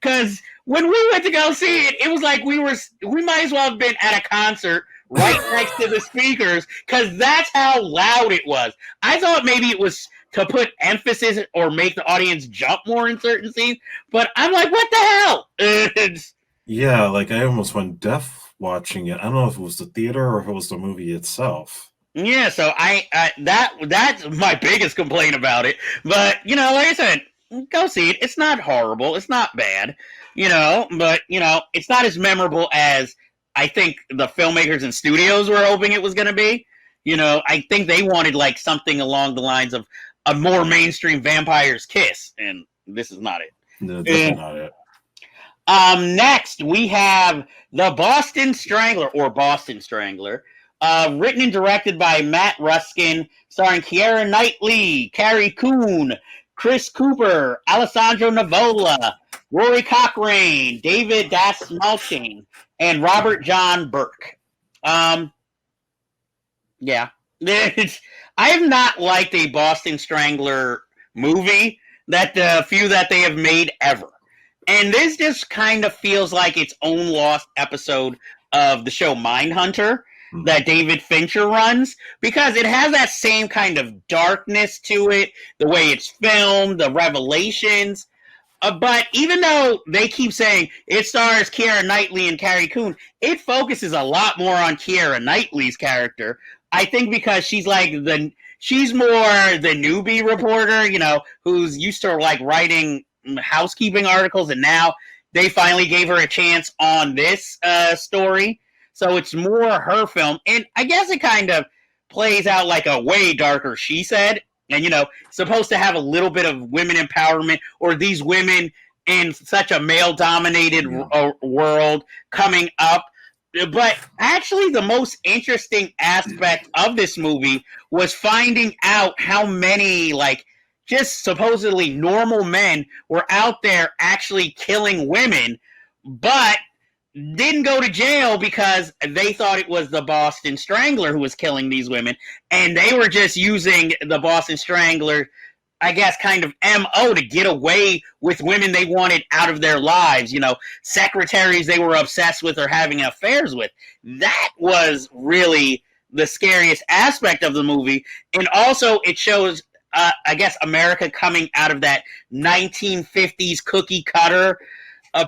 S1: Because when we went to go see it, it was like we might as well have been at a concert right next to the speakers because that's how loud it was. I thought maybe it was to put emphasis or make the audience jump more in certain scenes, but I'm like, what the hell?
S2: Yeah, like I almost went deaf watching it. I don't know if it was the theater or if it was the movie itself.
S1: Yeah, so that's my biggest complaint about it. But, you know, like I said, go see it. It's not horrible. It's not bad, you know, but, you know, it's not as memorable as I think the filmmakers and studios were hoping it was going to be. You know, I think they wanted like something along the lines of a more mainstream Vampire's Kiss, and this is not it.
S2: No, that's not it.
S1: Next, we have The Boston Strangler, or Boston Strangler, written and directed by Matt Ruskin, starring Keira Knightley, Carrie Coon, Chris Cooper, Alessandro Nivola, Rory Cochrane, David Dastmalchian, and Robert John Burke. Yeah. I have not liked a Boston Strangler movie, that the few that they have made ever. And this just kind of feels like its own lost episode of the show Mindhunter that David Fincher runs, because it has that same kind of darkness to it, the way it's filmed, the revelations. But even though they keep saying it stars Keira Knightley and Carrie Coon, it focuses a lot more on Keira Knightley's character. I think because she's like she's more the newbie reporter, you know, who's used to like writing housekeeping articles, and now they finally gave her a chance on this story. So it's more her film, and I guess it kind of plays out like a way darker She Said, and you know, supposed to have a little bit of women empowerment, or these women in such a male-dominated world coming up. But actually, the most interesting aspect of this movie was finding out how many, like, just supposedly normal men were out there actually killing women, but didn't go to jail because they thought it was the Boston Strangler who was killing these women, and they were just using the Boston Strangler, I guess, kind of MO to get away with women they wanted out of their lives, you know, secretaries they were obsessed with or having affairs with. That was really the scariest aspect of the movie. And also it shows, I guess, America coming out of that 1950s cookie cutter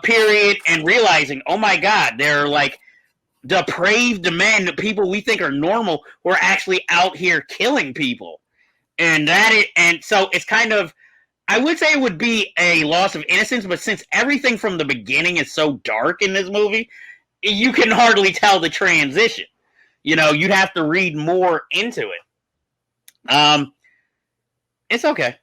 S1: period and realizing, oh my God, they're like depraved men, people we think are normal, who are actually out here killing people. And so it's kind of, I would say it would be a loss of innocence, but since everything from the beginning is so dark in this movie, you can hardly tell the transition. You know, you'd have to read more into it. It's okay.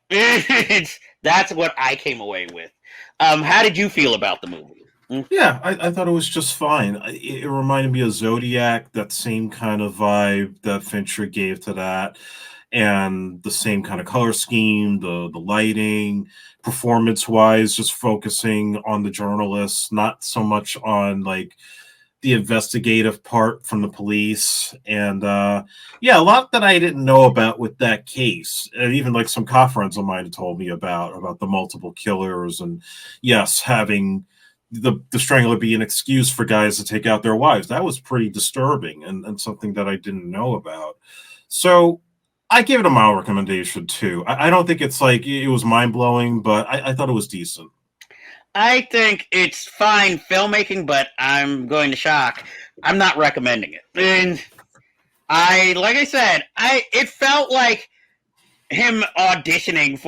S1: That's what I came away with. How did you feel about the movie?
S2: Yeah, I thought it was just fine. It reminded me of Zodiac, that same kind of vibe that Fincher gave to that. And the same kind of color scheme, the lighting, performance-wise, just focusing on the journalists, not so much on like the investigative part from the police. And yeah, a lot that I didn't know about with that case. And even like some cop friends of mine had told me about the multiple killers, and yes, having the Strangler be an excuse for guys to take out their wives. That was pretty disturbing and something that I didn't know about. So I give it a mild recommendation too. I don't think it's like it was mind blowing, but I thought it was decent.
S1: I think it's fine filmmaking, but I'm going to shock. I'm not recommending it. And like I said, it felt like him auditioning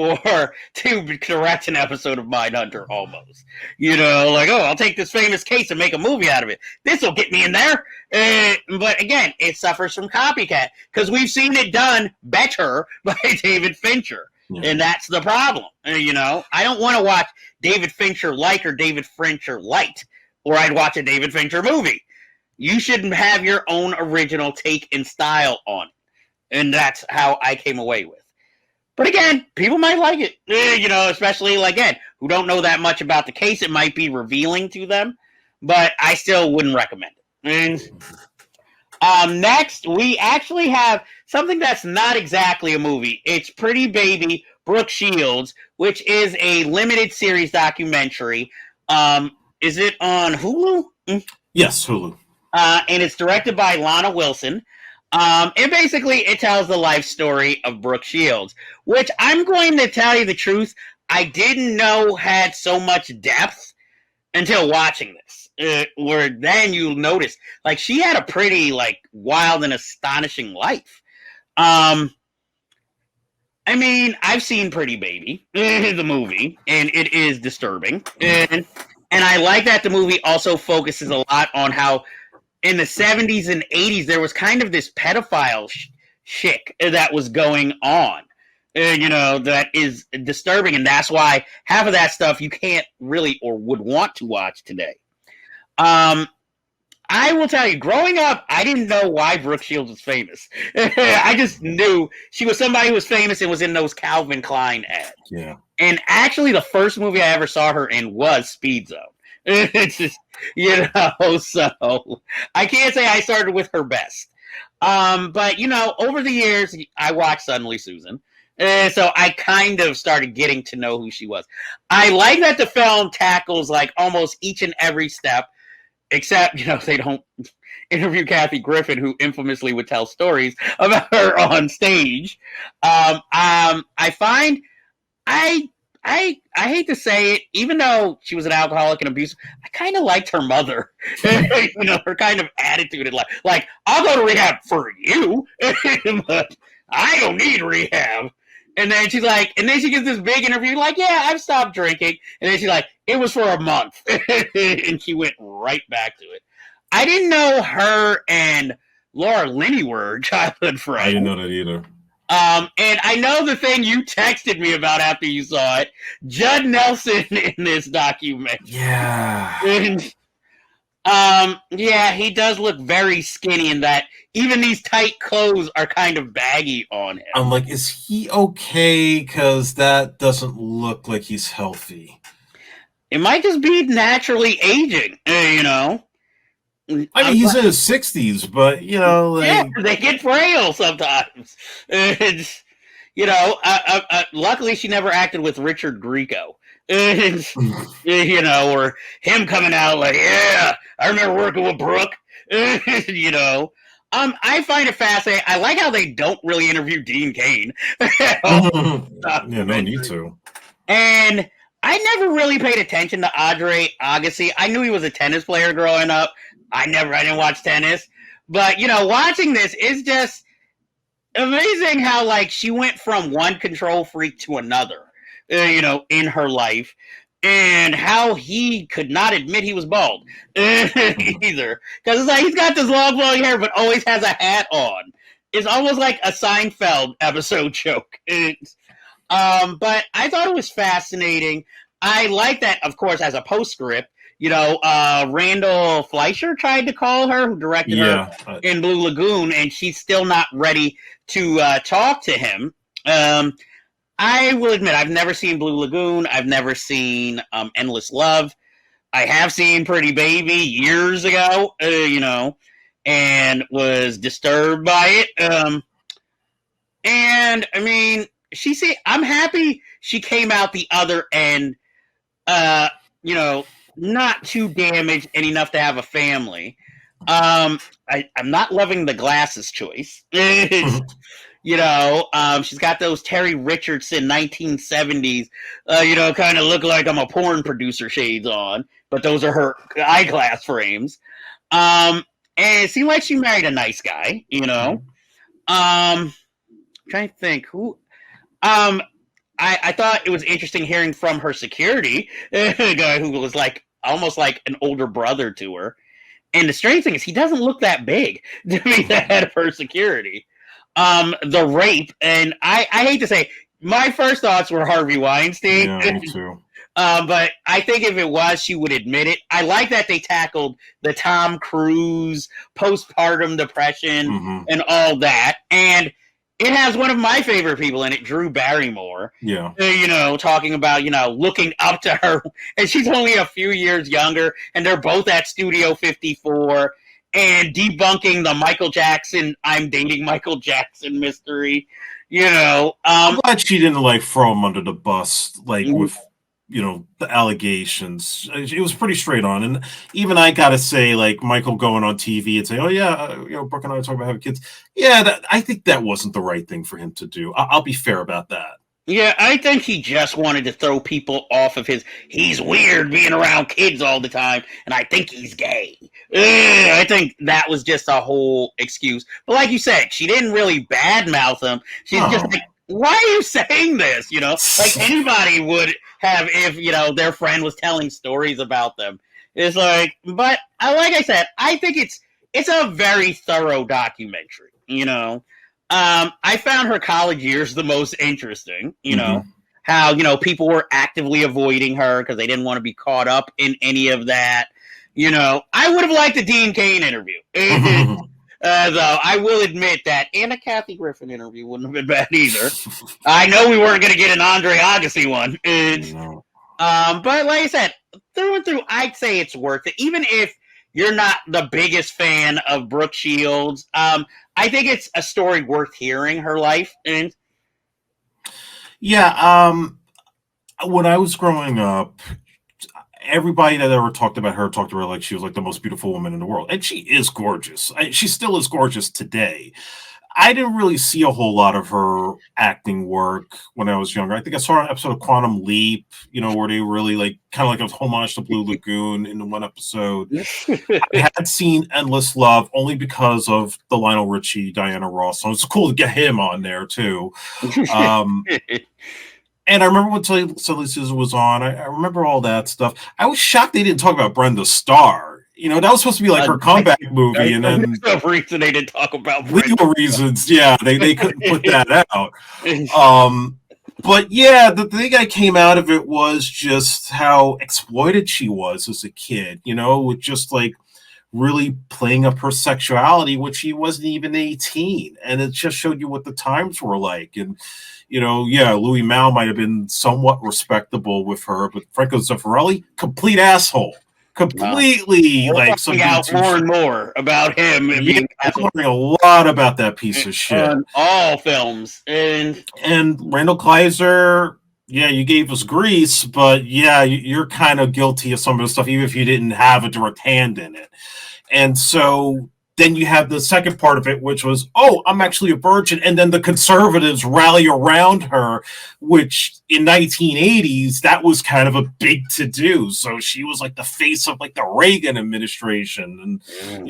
S1: to direct an episode of Mindhunter almost. You know, like, oh, I'll take this famous case and make a movie out of it. This will get me in there. But again, it suffers from copycat because we've seen it done better by David Fincher. Yeah. And that's the problem. You know, I don't want to watch David Fincher like or David Fincher light, or I'd watch a David Fincher movie. You should have your own original take and style on it. And that's how I came away with. But again, people might like it, you know, especially, like, again, who don't know that much about the case. It might be revealing to them, but I still wouldn't recommend it. And next, we actually have something that's not exactly a movie. It's Pretty Baby, Brooke Shields, which is a limited series documentary. Is it on Hulu?
S2: Yes, Hulu.
S1: And it's directed by Lana Wilson. And basically, it tells the life story of Brooke Shields, which I'm going to tell you the truth, I didn't know had so much depth until watching this. Where then you'll notice, like, she had a pretty, like, wild and astonishing life. I mean, I've seen Pretty Baby, the movie, and it is disturbing. And I like that the movie also focuses a lot on how in the 70s and 80s, there was kind of this pedophile chick that was going on, you know, that is disturbing. And that's why half of that stuff you can't really or would want to watch today. I will tell you, growing up, I didn't know why Brooke Shields was famous. I just knew she was somebody who was famous and was in those Calvin Klein ads.
S2: Yeah.
S1: And actually, the first movie I ever saw her in was Speed Zone. It's just, you know, so I can't say I started with her best. But, you know, over the years, I watched Suddenly Susan. So I kind of started getting to know who she was. I like that the film tackles, like, almost each and every step, except, you know, they don't interview Kathy Griffin, who infamously would tell stories about her on stage. I find I I hate to say it, even though she was an alcoholic and abusive, I kind of liked her mother. Her kind of attitude in life. Like, I'll go to rehab for you, but I don't need rehab. And then she's like, and then she gives this big interview, like, yeah, I've stopped drinking. And then she's like, it was for a month. And she went right back to it. I didn't know her and Laura Linney were childhood friends.
S2: I didn't know that either.
S1: And I know the thing you texted me about after you saw it, Judd Nelson in this documentary.
S2: Yeah.
S1: And, yeah, he does look very skinny in that even these tight clothes are kind of baggy on him.
S2: I'm like, is he okay? Because that doesn't look like he's healthy.
S1: It might just be naturally aging, you know?
S2: I mean, he's in his 60s, but, you know, like...
S1: Yeah, they get frail sometimes. It's, you know, luckily she never acted with Richard Grieco. You know, or him coming out like, yeah, I remember working with Brooke. You know, I find it fascinating. I like how they don't really interview Dean Cain.
S2: Yeah, no need to.
S1: And I never really paid attention to Andre Agassi. I knew he was a tennis player growing up. I didn't watch tennis. But, you know, watching this is just amazing how, like, she went from one control freak to another, you know, in her life. And how he could not admit he was bald either. Because it's like he's got this long flowing hair, but always has a hat on. It's almost like a Seinfeld episode joke. But I thought it was fascinating. I like that, of course, as a postscript. You know, Randall Fleischer tried to call her, who directed her in Blue Lagoon, and she's still not ready to talk to him. I will admit, I've never seen Blue Lagoon. I've never seen Endless Love. I have seen Pretty Baby years ago, you know, and was disturbed by it. And, I mean, I'm happy she came out the other end, you know, not too damaged and enough to have a family. I'm not loving the glasses choice. You know, she's got those Terry Richardson 1970s, you know, kind of look like I'm a porn producer shades on, but those are her eyeglass frames. And it seemed like she married a nice guy, you know. I'm trying to think who. I thought it was interesting hearing from her security, a guy who was like almost like an older brother to her. And the strange thing is he doesn't look that big to be the head of her security. The rape, and I hate to say, my first thoughts were Harvey Weinstein.
S2: Yeah, me too.
S1: But I think if it was, she would admit it. I like that they tackled the Tom Cruise postpartum depression and all that. And it has one of my favorite people in it, Drew Barrymore.
S2: Yeah.
S1: You know, talking about, you know, looking up to her. And she's only a few years younger, and they're both at Studio 54 and debunking the Michael Jackson, I'm dating Michael Jackson mystery. You know.
S2: I'm glad she didn't, like, throw him under the bus, like, with, you know, the allegations. It was pretty straight on. And even I got to say, like, Michael going on TV and saying, oh, yeah, you know, Brooke and I are talking about having kids. Yeah, I think that wasn't the right thing for him to do. I'll be fair about that.
S1: Yeah, I think he just wanted to throw people off of he's weird being around kids all the time, and I think he's gay. I think that was just a whole excuse. But like you said, she didn't really badmouth him. She's just like, why are you saying this? You know, like anybody would have if, you know, their friend was telling stories about them. It's like, but like I said, I think it's a very thorough documentary, you know. I found her college years the most interesting, you know, how, you know, people were actively avoiding her because they didn't want to be caught up in any of that. You know, I would have liked the Dean Cain interview. Though I will admit that, and a Kathy Griffin interview wouldn't have been bad either. I know we weren't going to get an Andre Agassi one. But like I said, through and through, I'd say it's worth it. Even if you're not the biggest fan of Brooke Shields, I think it's a story worth hearing, her life. And
S2: yeah, when I was growing up, everybody that ever talked about her talked to her like she was like the most beautiful woman in the world. And she is gorgeous. She still is gorgeous today. I didn't really see a whole lot of her acting work when I was younger. I think I saw an episode of Quantum Leap, where they really kind of like a homage to Blue Lagoon in the one episode. I had seen Endless Love only because of the Lionel Richie, Diana Ross. So it's cool to get him on there too. And I remember when Silly Susan was on. I remember all that stuff. I was shocked they didn't talk about Brenda Starr. That was supposed to be like her comeback movie, and then
S1: there's no reason they didn't talk about
S2: legal reasons. Yeah, they couldn't put that out. But yeah, the thing I came out of it was just how exploited she was as a kid. With just really playing up her sexuality when she wasn't even 18, and it just showed you what the times were like. And Louis Mal might have been somewhat respectable with her, but Franco Zeffirelli, complete asshole. Completely
S1: finding out more and more about him.
S2: Yeah, I'm learning a lot about that piece of shit.
S1: On all films. And
S2: Randall Kleiser, yeah, you gave us Grease, but yeah, you're kind of guilty of some of the stuff, even if you didn't have a direct hand in it. And so then you have the second part of it, which was, oh, I'm actually a virgin. And then the conservatives rally around her, which in 1980s, that was kind of a big to-do. So she was like the face of the Reagan administration. And,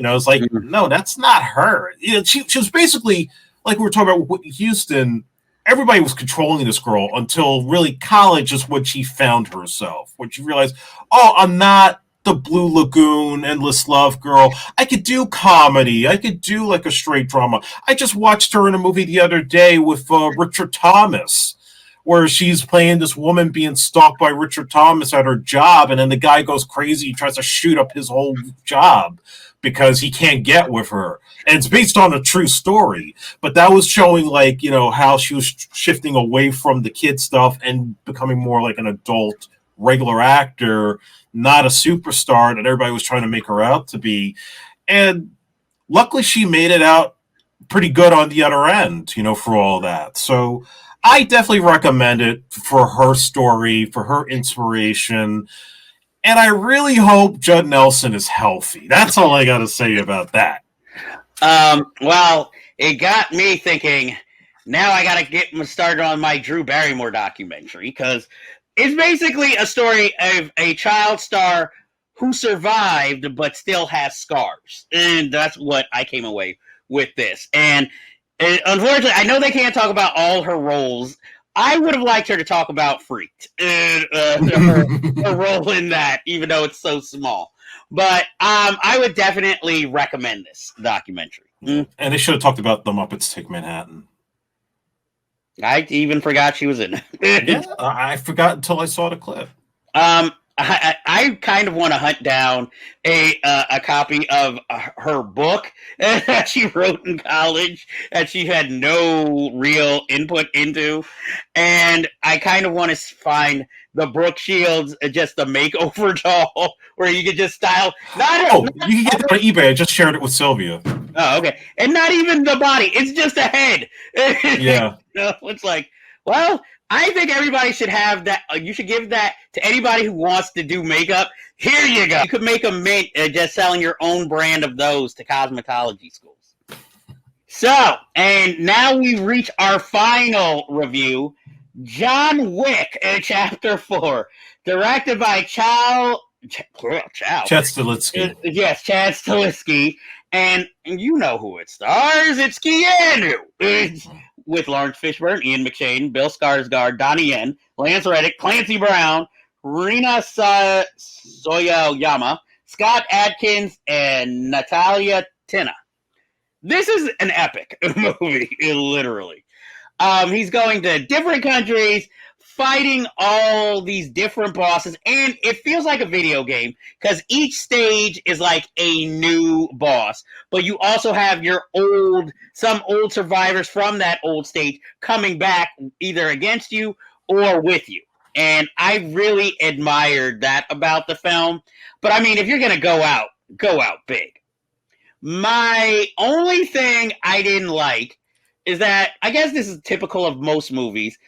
S2: it's like, no, that's not her. She was basically, like we were talking about with Whitney Houston, everybody was controlling this girl until really college is when she found herself, when she realized, oh, I'm not the Blue Lagoon, Endless Love girl. I could do comedy. I could do a straight drama. I just watched her in a movie the other day with Richard Thomas, where she's playing this woman being stalked by Richard Thomas at her job, and then the guy goes crazy. He tries to shoot up his whole job because he can't get with her. And it's based on a true story. But that was showing how she was shifting away from the kid stuff and becoming more like an adult regular actor, not a superstar that everybody was trying to make her out to be. And luckily she made it out pretty good on the other end, for all that. So I definitely recommend it for her story, for her inspiration. And I really hope Judd Nelson is healthy. That's all I got to say about that.
S1: Well, it got me thinking, now I got to get started on my Drew Barrymore documentary, because it's basically a story of a child star who survived but still has scars. And that's what I came away with this. And unfortunately, I know they can't talk about all her roles. I would have liked her to talk about Freaked, her role in that, even though it's so small. But I would definitely recommend this documentary.
S2: And they should have talked about The Muppets Take Manhattan.
S1: I even forgot she was in it.
S2: Yeah, I forgot until I saw the clip.
S1: I kind of want to hunt down a copy of her book that she wrote in college that she had no real input into, and I kind of want to find the Brooke Shields, just a makeover doll where you could just style.
S2: You can get that on eBay. I just shared it with Sylvia.
S1: Oh, okay, and not even the body; it's just a head.
S2: Yeah,
S1: it's like, well, I think everybody should have that. You should give that to anybody who wants to do makeup. Here you go. You could make a mint just selling your own brand of those to cosmetology schools. So, and now we reach our final review. John Wick, Chapter 4, directed by Chad
S2: Stahelski.
S1: Yes, Chad Stahelski. And you know who it stars. It's Keanu. With Lawrence Fishburne, Ian McShane, Bill Skarsgård, Donnie Yen, Lance Reddick, Clancy Brown, Rina Soyama, Scott Adkins, and Natalia Tina. This is an epic movie, literally. He's going to different countries, fighting all these different bosses, and it feels like a video game because each stage is like a new boss, but you also have some old survivors from that old stage coming back either against you or with you. And I really admired that about the film. But I mean, if you're gonna go out big. My only thing I didn't like is that, I guess this is typical of most movies,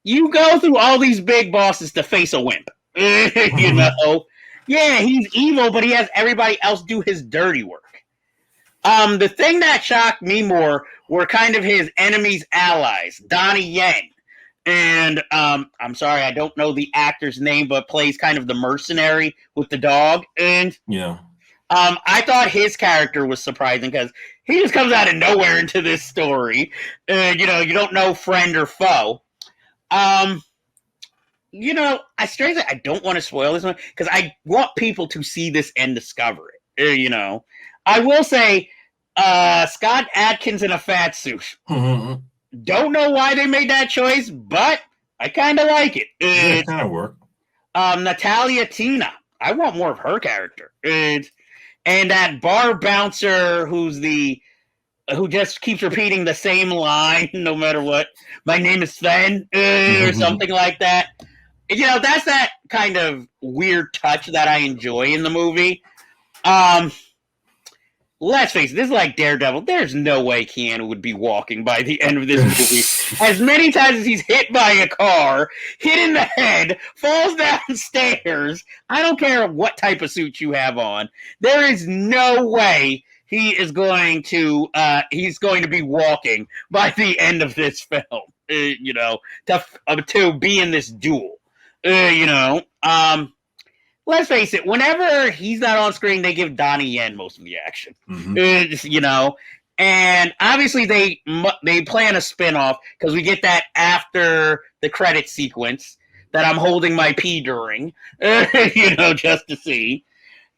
S1: you go through all these big bosses to face a wimp. You know? Yeah, he's evil, but he has everybody else do his dirty work. The thing that shocked me more were kind of his enemies' allies, Donnie Yen. And I'm sorry, I don't know the actor's name, but plays kind of the mercenary with the dog. And
S2: Yeah.
S1: I thought his character was surprising because he just comes out of nowhere into this story. You know, you don't know friend or foe. You know, I don't want to spoil this one because I want people to see this and discover it. You know, I will say, Scott Adkins in a fat suit.
S2: Mm-hmm.
S1: Don't know why they made that choice, but I kind of like it.
S2: Yeah, it kind of worked.
S1: Natalia Tina. I want more of her character. And that bar bouncer who just keeps repeating the same line no matter what. My name is Sven, or something like that. You know, that's that kind of weird touch that I enjoy in the movie. Let's face it, this is like Daredevil. There's no way Keanu would be walking by the end of this movie. As many times as he's hit by a car, hit in the head, falls downstairs. I don't care what type of suit you have on. There is no way he is going to be walking by the end of this film. You know, to be in this duel. You know, let's face it, whenever he's not on screen, they give Donnie Yen most of the action. You know, and obviously they plan a spinoff because we get that after the credit sequence that I'm holding my pee during, you know, just to see.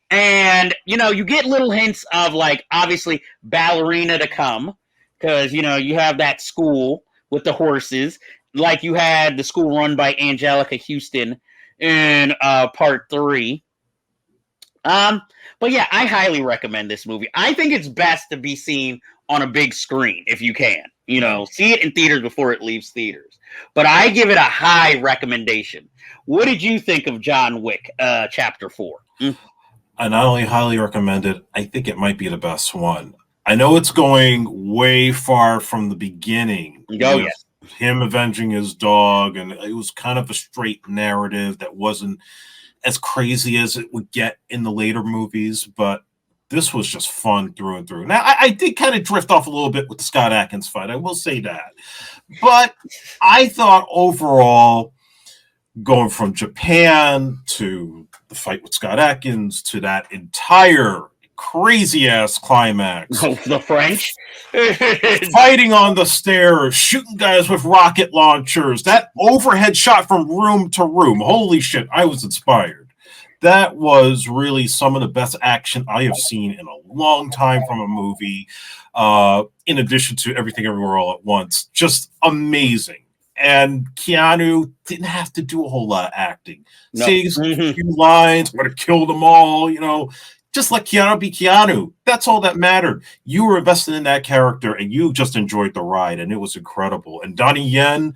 S1: And, you know, you get little hints of, like, obviously ballerina to come because, you know, you have that school with the horses, like you had the school run by Angelica Houston in part 3. But yeah, I highly recommend this movie. I think it's best to be seen on a big screen if you can. You know, see it in theaters before it leaves theaters. But I give it a high recommendation. What did you think of John Wick Chapter 4?
S2: I not only highly recommend it, I think it might be the best one. I know it's going way far from the beginning.
S1: Oh, yes.
S2: Him avenging his dog, and it was kind of a straight narrative that wasn't as crazy as it would get in the later movies, but this was just fun through and through. Now, I did kind of drift off a little bit with the Scott Adkins fight, I will say that. But I thought overall, going from Japan to the fight with Scott Adkins to that entire crazy-ass climax.
S1: Oh, the French?
S2: Fighting on the stairs, shooting guys with rocket launchers, that overhead shot from room to room. Holy shit, I was inspired. That was really some of the best action I have seen in a long time from a movie, in addition to Everything Everywhere All at Once. Just amazing. And Keanu didn't have to do a whole lot of acting.
S1: No.
S2: Say a few lines, would have killed them all, you know. Just let Keanu be Keanu. That's all that mattered. You were invested in that character, and you just enjoyed the ride, and it was incredible. And Donnie Yen,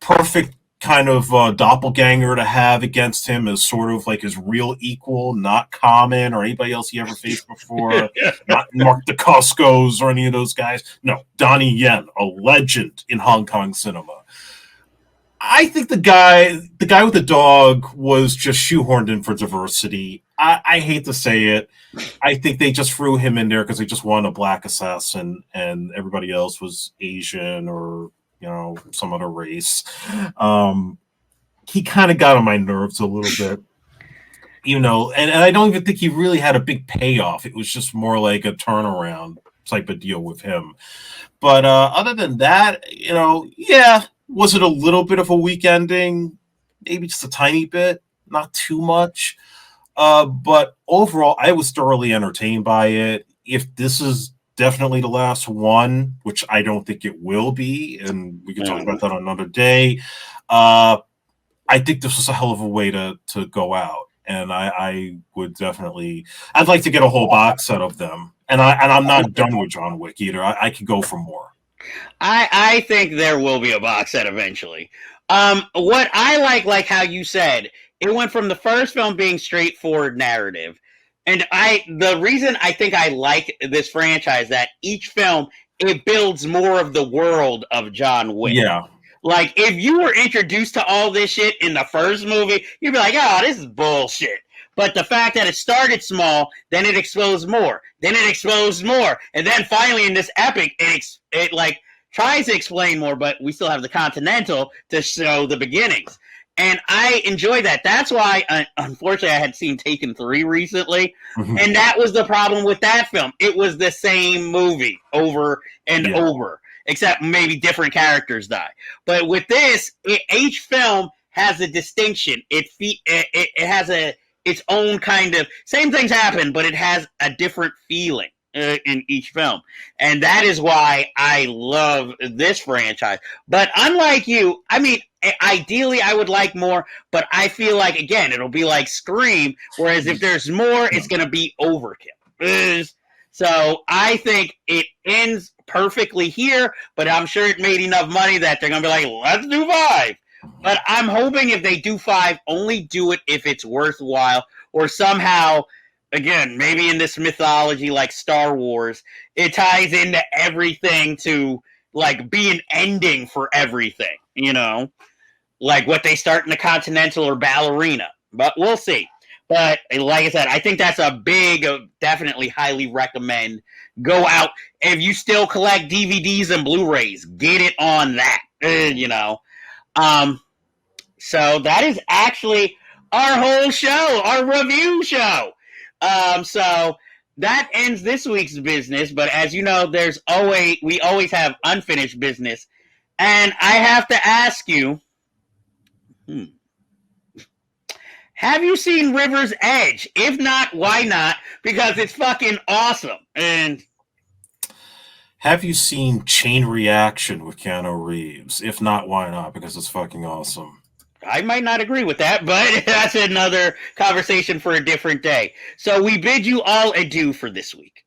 S2: perfect kind of doppelganger to have against him as sort of like his real equal, not Common or anybody else he ever faced before, not Mark DeCoscos or any of those guys. No, Donnie Yen, a legend in Hong Kong cinema. I think the guy with the dog was just shoehorned in for diversity. I hate to say it. I think they just threw him in there because they just wanted a black assassin and everybody else was Asian or, you know, some other race. He kind of got on my nerves a little bit, you know, and I don't even think he really had a big payoff. It was just more like a turnaround type of deal with him. But other than that, you know, yeah, was it a little bit of a weak ending? Maybe just a tiny bit, not too much. But overall, I was thoroughly entertained by it. If this is definitely the last one, which I don't think it will be, and we can talk about that on another day, I think this was a hell of a way to go out. And I would definitely, I'd like to get a whole box set of them. And I'm not done with John Wick either. I could go for more.
S1: I think there will be a box set eventually. What I like how you said, it went from the first film being straightforward narrative. And the reason I think I like this franchise, that each film, it builds more of the world of John Wick.
S2: Yeah.
S1: Like, if you were introduced to all this shit in the first movie, you'd be like, oh, this is bullshit. But the fact that it started small, then it exposed more, then it exposed more, and then finally in this epic, it like tries to explain more, but we still have the Continental to show the beginnings. And I enjoy that. That's why, unfortunately, I had seen Taken 3 recently, and that was the problem with that film. It was the same movie over and over, except maybe different characters die. But with this, each film has a distinction. It has its own kind of, same things happen, but it has a different feeling in each film. And that is why I love this franchise. But unlike you, I mean, ideally I would like more, but I feel like, again, it'll be like Scream, whereas if there's more, it's going to be overkill. So I think it ends perfectly here, but I'm sure it made enough money that they're going to be like, let's do 5. But I'm hoping if they do 5, only do it if it's worthwhile, or somehow, again, maybe in this mythology like Star Wars, it ties into everything to like be an ending for everything, you know, like what they start in the Continental or Ballerina. But we'll see. But like I said, I think that's a big, definitely highly recommend. Go out. If you still collect DVDs and Blu-rays, get it on that, you know. So that is actually our whole show, our review show. So that ends this week's business, but as you know, we always have unfinished business. And I have to ask you, have you seen River's Edge? If not, why not? Because it's fucking awesome. And
S2: have you seen Chain Reaction with Keanu Reeves? If not, why not? Because it's fucking awesome.
S1: I might not agree with that, but that's another conversation for a different day. So we bid you all adieu for this week.